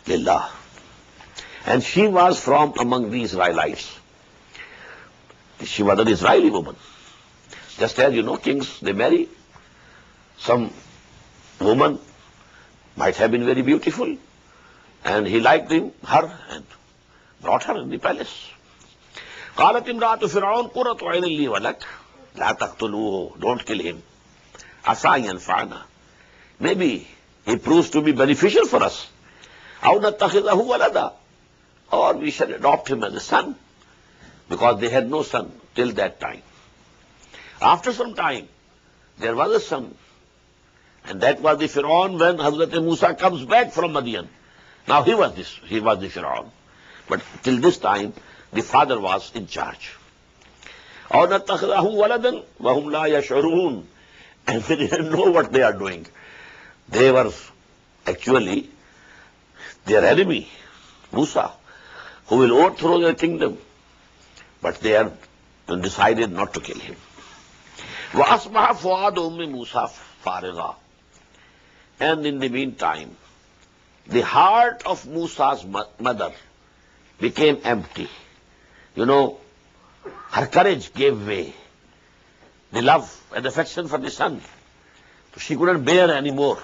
B: lillah. And she was from among the Israelites. She was an Israeli woman. Just as kings, they marry. Some woman might have been very beautiful, and he liked her and brought her in the palace. قالت امرأة فرعون قرة عين لي ولك لا تقتلوه. Don't kill him. عسى أن ينفعنا. Maybe he proves to be beneficial for us. أو نتخذه ولدا. Or we shall adopt him as a son, because they had no son till that time. After some time, there was a son, and that was the Fir'aun when Hazrat Musa comes back from Madian. Now he was the Fir'aun. But till this time, the father was in charge. أَوْ نَتَّخِذَهُ وَلَدًا وَهُمْ لَا يَشْعُرُونَ. And they didn't know what they are doing. They were actually their enemy, Musa, who will overthrow their kingdom. But they had decided not to kill him. وَأَصْبَحَ فُؤَادُ أُمِّ مُوسَى فَارِغًا. And in the meantime, the heart of Musa's mother became empty. Her courage gave way. The love and affection for the son, she couldn't bear anymore.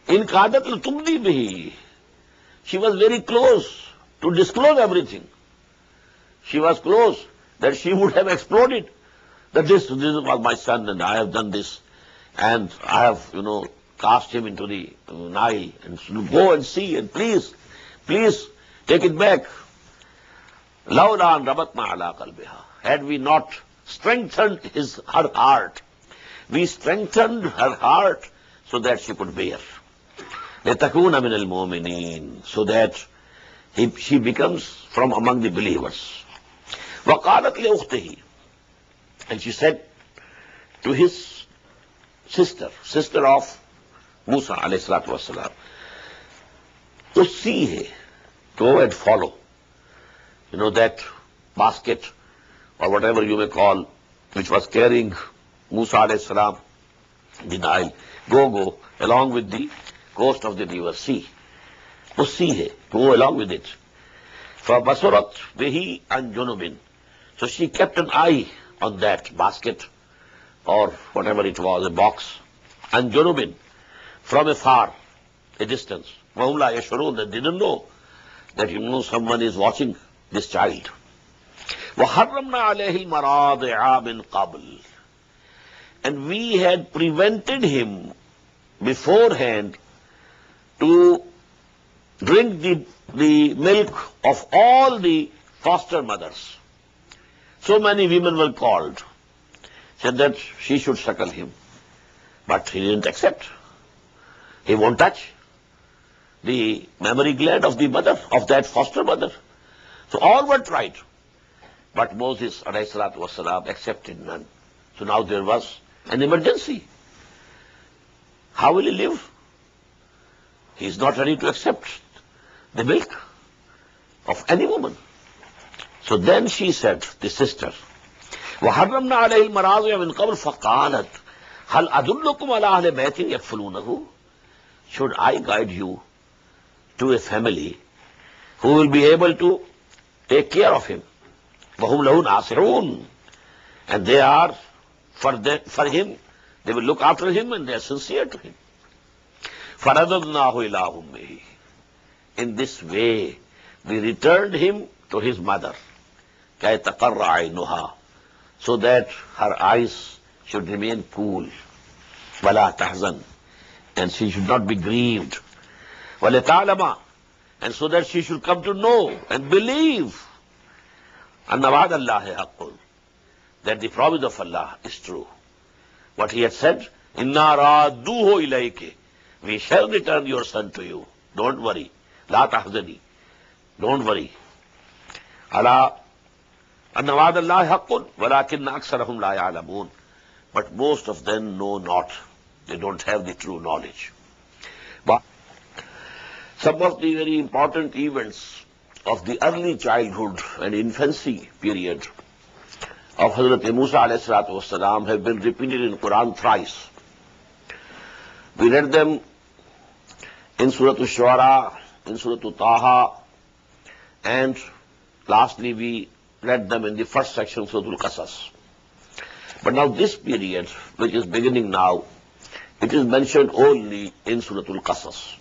B: In قَادَتْ لِتُبْدِي بِهِ. She was very close to disclose everything. She was close that she would have exploded, that this was my son and I have done this, and I have, cast him into the Nile, and go and see, and please take it back. لَوْلَا أَنْ رَبَطْنَا عَلَىٰ قَلْبِهَا. Had we not strengthened her heart, we strengthened her heart so that she could bear. لِتَكُونَ مِنَ الْمُؤْمِنِينَ. So that she becomes from among the believers. وَقَالَتْ لِأُخْتِهِ. And she said to his sister of Musa alayhi salatu wasalam, to see her, go and follow. That basket, or whatever you may call, which was carrying Musa alayhi salam the Nile, go along with the coast of the river sea. वो sea है, go along with it. فَبَصُرَتْ بِهِ عَنْ جُنُبٍ. So she kept an eye on that basket or whatever it was, a box, عَنْ جُنُبٍ, from afar, a distance. وَهُمْ لَا يَشْعُرُونَ. They didn't know that someone is watching this child. وَحَرَّمْنَا عَلَيْهِ الْمَرَاضِعَ مِنْ قَبْلِ. And we had prevented him beforehand to drink the milk of all the foster mothers. So many women were called, said that she should suckle him. But he didn't accept. He won't touch the mammary gland of the mother, of that foster mother. So all were tried. But Moses ﷺ accepted none. So now there was an emergency. How will he live? He is not ready to accept the milk of any woman. So then she said, the sister, وَحَرَّمْنَا عَلَيْهِ الْمَرَاضِعَ مِنْ قَبْلِ فَقَالَتْ هَلْ أَدُلُّكُمْ عَلَىٰ أَهْلِ بَيْتٍ يَكْفُلُونَهُ. Should I guide you to a family who will be able to take care of him? وَهُمْ لَهُ نَاصِحُونَ. And they are for him, they will look after him and they are sincere to him. فَرَدَدْنَاهُ إِلَىٰ أُمِّهِ. In this way, we returned him to his mother, كَيْ تَقَرَّ عَيْنُهَا, so that her eyes should remain cool. وَلَا تَحْزَنْ. And she should not be grieved. وَلَتَعْلَمَ. And so that she should come to know and believe أَنَّ وَعْدَ اللَّهِ حَقٌّ, that the promise of Allah is true. What he had said, إِنَّا رَادُّوهُ إِلَيْكِ, we shall return your son to you. Don't worry. لَا تَحْزَنِي. Don't worry. أَلَا أَنَّ وَعْدَ اللَّهِ حَقٌّ وَلَكِنَّ أَكْثَرَهُمْ لَا يَعْلَمُونَ. But most of them know not. They don't have the true knowledge. But some of the very important events of the early childhood and infancy period of Hazrat Musa alayhi salatu wasalam have been repeated in Quran thrice. We read them in Surah Ash-Shu'ara, in Surah Taha, and lastly we read them in the first section of Surah Al-Qasas. But now this period, which is beginning now, it is mentioned only in Surah Al-Qasas.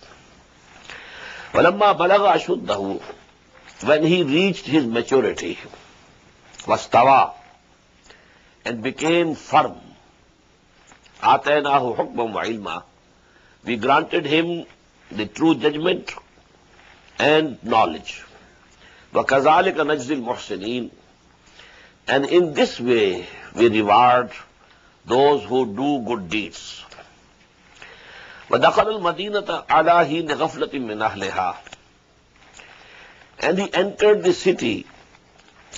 B: وَلَمَّا بَلَغَ أَشُدَّهُ, when he reached his maturity, وَاسْتَوَى, and became firm, آتَيْنَاهُ حُكْمًا وَعِلْمًا, we granted him the true judgment and knowledge. وَكَذَلِكَ نَجْزِي الْمُحْسِنِينَ, and in this way we reward those who do good deeds. وَدَخَلَ الْمَدِينَةَ عَلَىٰ حِينِ غَفْلَةٍ مِّنْ أَهْلِهَا, and he entered the city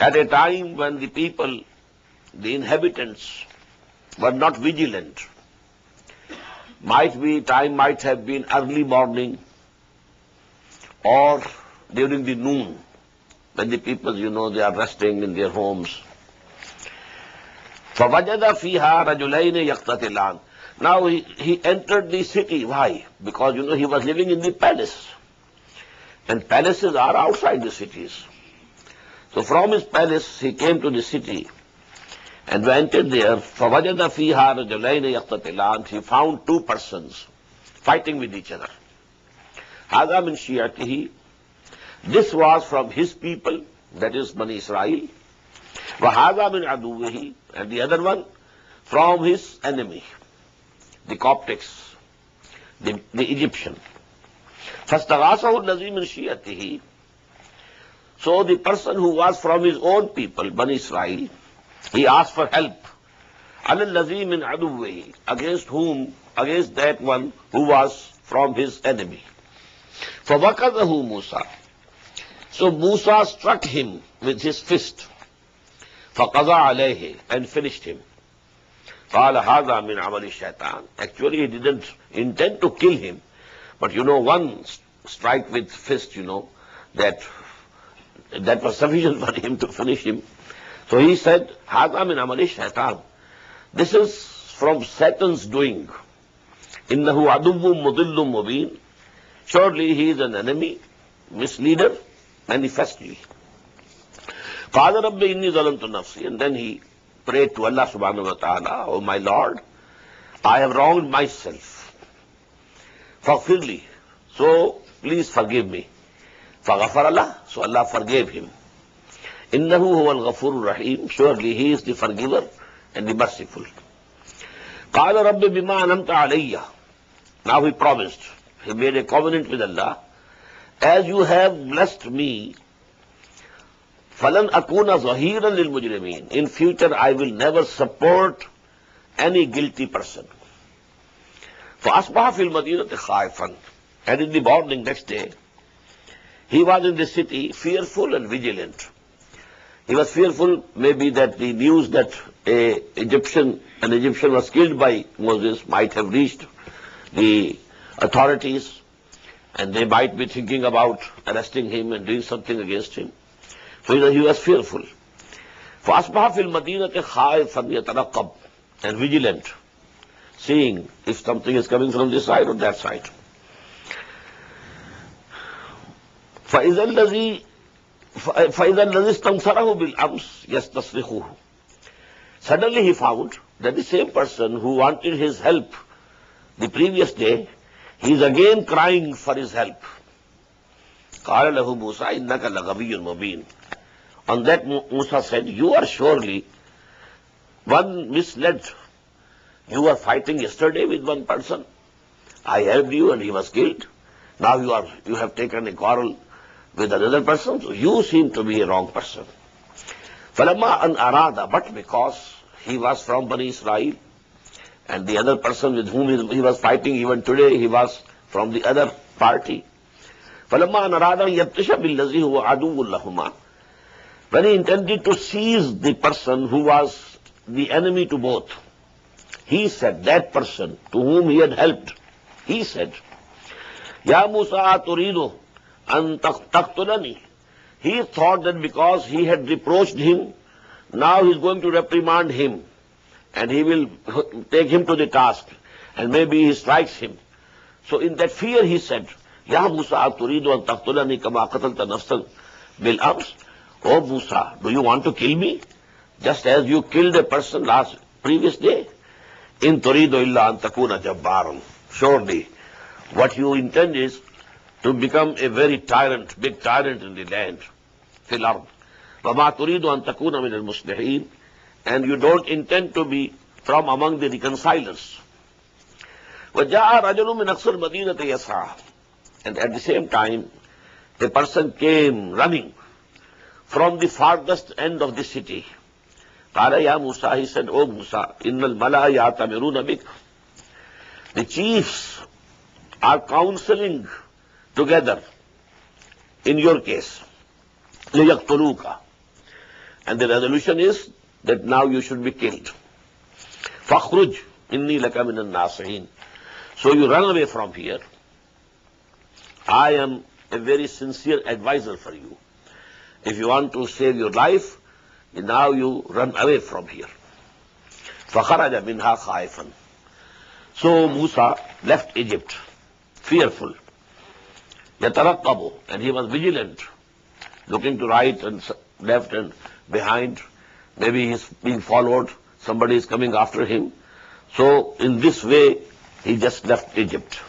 B: at a time when the people, the inhabitants, were not vigilant. Time might have been early morning or during the noon, when the people, they are resting in their homes. فَوَجَدَ فِيهَا رَجُلَيْنِ يَقْتَتِلَانِ. Now he entered the city. Why? Because, he was living in the palace. And palaces are outside the cities. So from his palace, he came to the city and entered there. فَوَجَدَ فِيهَا رَجُلَيْنِ يَقْتَتِلَانِ. He found two persons fighting with each other. هَذَا مِنْ شِيَعَتِهِ. This was from his people, that is Bani Israel. وَهَذَا مِنْ عَدُوِّهِ. And the other one from his enemy, the Coptics, the Egyptian. فَاسْتَغَاثَهُ الَّذِي مِنْ شِيَعَتِهِ. So the person who was from his own people, Bani Israel, he asked for help. عَلَى الَّذِي مِنْ عَدُوِّهِ. Against whom? Against that one who was from his enemy. فَوَكَذَهُ مُوسَى. So Musa struck him with his fist. فَقَضَى عَلَيْهِ. And finished him. قَالَ هَذَا مِنْ عَمَلِ الشَّيْطَانِ. Actually he didn't intend to kill him. But one strike with fist, that was sufficient for him to finish him. So he said, هَذَا مِنْ عَمَلِ الشَّيْطَانِ. This is from Satan's doing. Innahu aduwwum mudillum mubin. Surely he is an enemy, misleader, manifestly. Qala rabbi inni zalamtu nafsi. And then he prayed to Allah subhanahu wa ta'ala, oh my Lord, I have wronged myself. Faghfirli. So please forgive me. Faghfar Allah. So Allah forgave him. Innahu huwa al-ghafur rahim. Surely he is the forgiver and the merciful. Qala rabbi bima anamta alayya. Now he promised. He made a covenant with Allah. As you have blessed me, falan akuna zahiran lil mujrimin. In future I will never support any guilty person. فَأَصْبَحَ فِي الْمَدِينَةِ خَائِفًا. And in the morning next day, he was in the city fearful and vigilant. He was fearful maybe that the news that an Egyptian was killed by Moses might have reached the authorities, and they might be thinking about arresting him and doing something against him. So he was fearful. فَأَصْبَحَ فِي الْمَدِينَةِ خَائِفًا يَتَرَقَّبُ. And vigilant, seeing if something is coming from this side or that side. فَإِذَا الَّذِي اسْتَنْصَرَهُ بِالْأَمْسِ يَسْتَصْرِخُهُ. Suddenly he found that the same person who wanted his help the previous day, he is again crying for his help. قَالَ لَهُ مُوسَى إِنَّكَ لَغَوِيٌّ مُبِينٌ. On that Musa said, you are surely one misled. You were fighting yesterday with one person. I helped you and he was killed. Now you have taken a quarrel with another person. So you seem to be a wrong person. فَلَمَّا أَنْ أَرَادَ. But because he was from Bani Israel, and the other person with whom he was fighting even today, he was from the other party. فَلَمَّا أَنْ أَرَادَ يَبْتِشَ بِالَّذِي هُوَ عَدُوٌّ لَهُمَا. When he intended to seize the person who was the enemy to both, he said, that person to whom he had helped, he said, Ya Musa turidu an taqtulani. He thought that because he had reproached him, now he is going to reprimand him, and he will take him to the task, and maybe he strikes him. So in that fear he said, Ya Musa turidu an taqtulani kama qatalta nafsan bil ams. Oh Musa, do you want to kill me? Just as you killed a person previous day? In turidu illa an takuna jabbaran. Surely, what you intend is to become a very tyrant, big tyrant in the land. Fil ard. وَمَا تُرِيدُ أَن تَكُونَ مِنَ الْمُصْلِحِينَ. And you don't intend to be from among the reconcilers. وَجَاءَ رَجُلٌ مِنْ أَقْصَى الْمَدِينَةِ يَسْعَىٰ. And at the same time, a person came running from the farthest end of the city. قَالَ يَا Musa. He said, O Musa, إِنَّ الْمَلَأَ يَعْتَمِرُونَ بِكَ. The chiefs are counseling together in your case. لِيَقْتُلُوكَ. And the resolution is that now you should be killed. فَخْرُجْ إِنِّي لَكَ مِنَ النَّاصِحِينَ. So you run away from here. I am a very sincere advisor for you. If you want to save your life, now you run away from here. فَخَرَجَ مِنْهَا خَائِفًا. So Musa left Egypt, fearful. يَتَرَقَّبُ. And he was vigilant, looking to right and left and behind. Maybe he's being followed, somebody is coming after him. So in this way, he just left Egypt.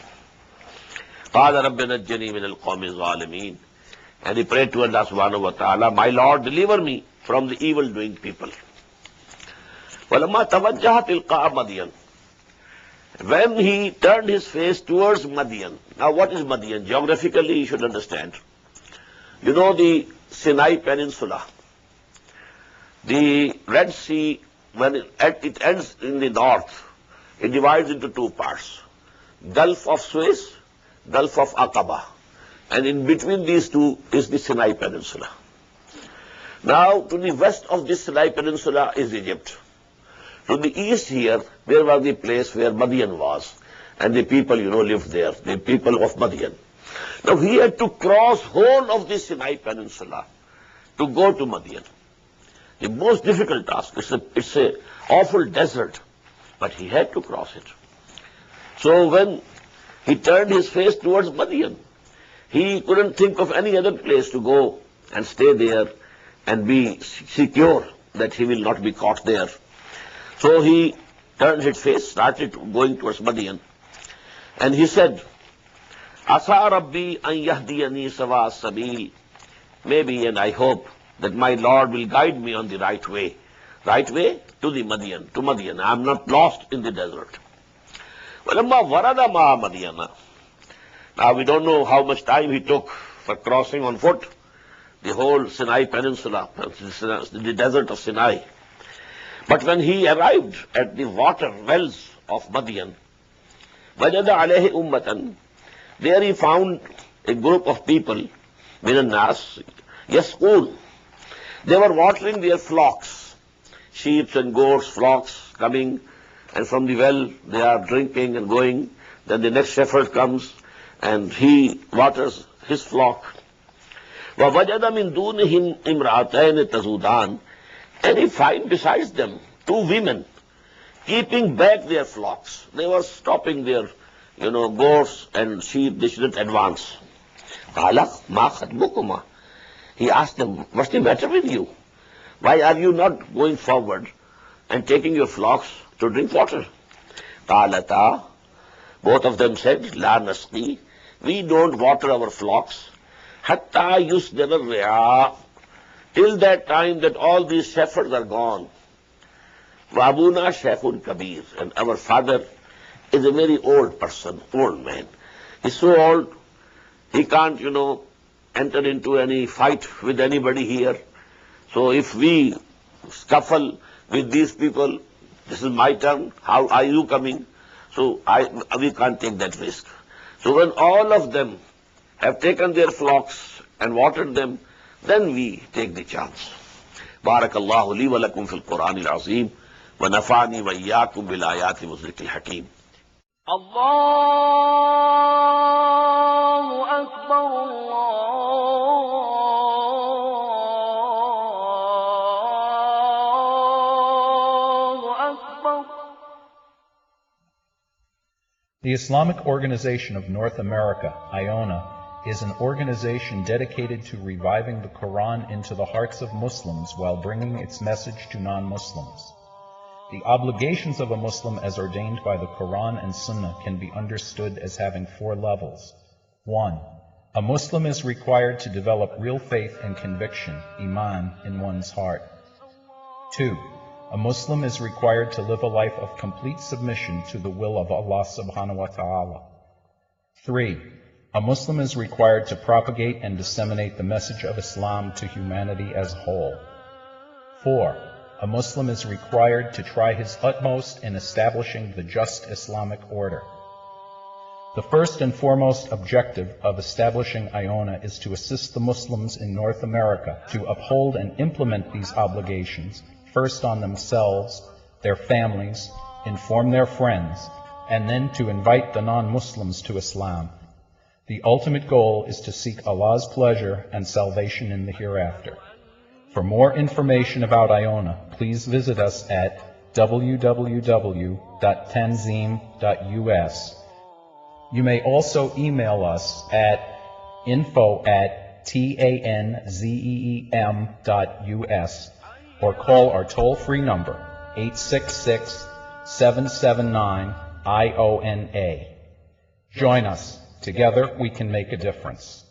B: قَالَ رَبِّ نَجِّنِي مِنَ الْقَوْمِ الظَّالِمِينَ. And he prayed to Allah subhanahu wa ta'ala, my Lord, deliver me from the evil-doing people. وَلَمَّا تَوَجَّهَ تِلْقَاءَ مَدْيَنَ. When he turned his face towards Madian. Now what is Madian? Geographically you should understand. You know the Sinai Peninsula. The Red Sea, when it ends in the north, it divides into two parts. Gulf of Suez, Gulf of Aqaba. And in between these two is the Sinai Peninsula. Now to the west of this Sinai Peninsula is Egypt. To the east here, there was the place where Madian was. And the people, lived there, the people of Madian. Now he had to cross whole of the Sinai Peninsula to go to Madian. The most difficult task. It's a awful desert. but he had to cross it. So when he turned his face towards Madian, he couldn't think of any other place to go and stay there and be secure that he will not be caught there. So he turned his face, started going towards Madian, and he said, Asa Rabbi an yahdiyani sawa sabil. Maybe and I hope that my Lord will guide me on the right way. Right way to the Madian, to Madian. I am not lost in the desert. Walamma warada ma Madiana. Now we don't know how much time he took for crossing on foot the whole Sinai Peninsula, the desert of Sinai. But when he arrived at the water wells of Madian, wajada alayhi ummatan, there he found a group of people, minan nas, yasqoon. They were watering their flocks, sheep and goats, flocks coming, and from the well they are drinking and going. Then the next shepherd comes and he waters his flock. وَوَجَدَ مِن دُونِهِمْ إِمْرَأَتَيْنِ تَزُودَانِ. And he finds besides them two women keeping back their flocks. They were stopping their, goats and sheep. They shouldn't advance. قَالَ مَا خَطْبُكُمَا. He asked them, what's the matter with you? Why are you not going forward and taking your flocks to drink water? قَالَتَا. Both of them said, لَا نَسْقِي. We don't water our flocks. Hatta yusdar al-ri'a. Till that time that all these shepherds are gone. Wabuna shaykhun kabir. And our father is a very old person, old man. He's so old, he can't, enter into any fight with anybody here. So if we scuffle with these people, this is my turn, how are you coming? So we can't take that risk. So when all of them have taken their flocks and watered them, then we take the chance. Barakallahu li wa lakum fil Qur'an al-Azim wa nafa'ani wa iyyakum bil ayati wa dhikril hakim.
A: Allahu Akbar, Allahu Akbar.
C: The Islamic Organization of North America, IONA, is an organization dedicated to reviving the Quran into the hearts of Muslims while bringing its message to non-Muslims. The obligations of a Muslim as ordained by the Quran and Sunnah can be understood as having 4 levels. 1. A Muslim is required to develop real faith and conviction, iman, in one's heart. 2. A Muslim is required to live a life of complete submission to the will of Allah subhanahu wa ta'ala. 3. A Muslim is required to propagate and disseminate the message of Islam to humanity as a whole. 4. A Muslim is required to try his utmost in establishing the just Islamic order. The first and foremost objective of establishing IONA is to assist the Muslims in North America to uphold and implement these obligations, first on themselves, their families, inform their friends, and then to invite the non-Muslims to Islam. The ultimate goal is to seek Allah's pleasure and salvation in the hereafter. For more information about IONA, please visit us at www.tanzim.us. You may also email us at info@tanzeem.us or call our toll-free number 866-779-IONA. Join us. Together we can make a difference.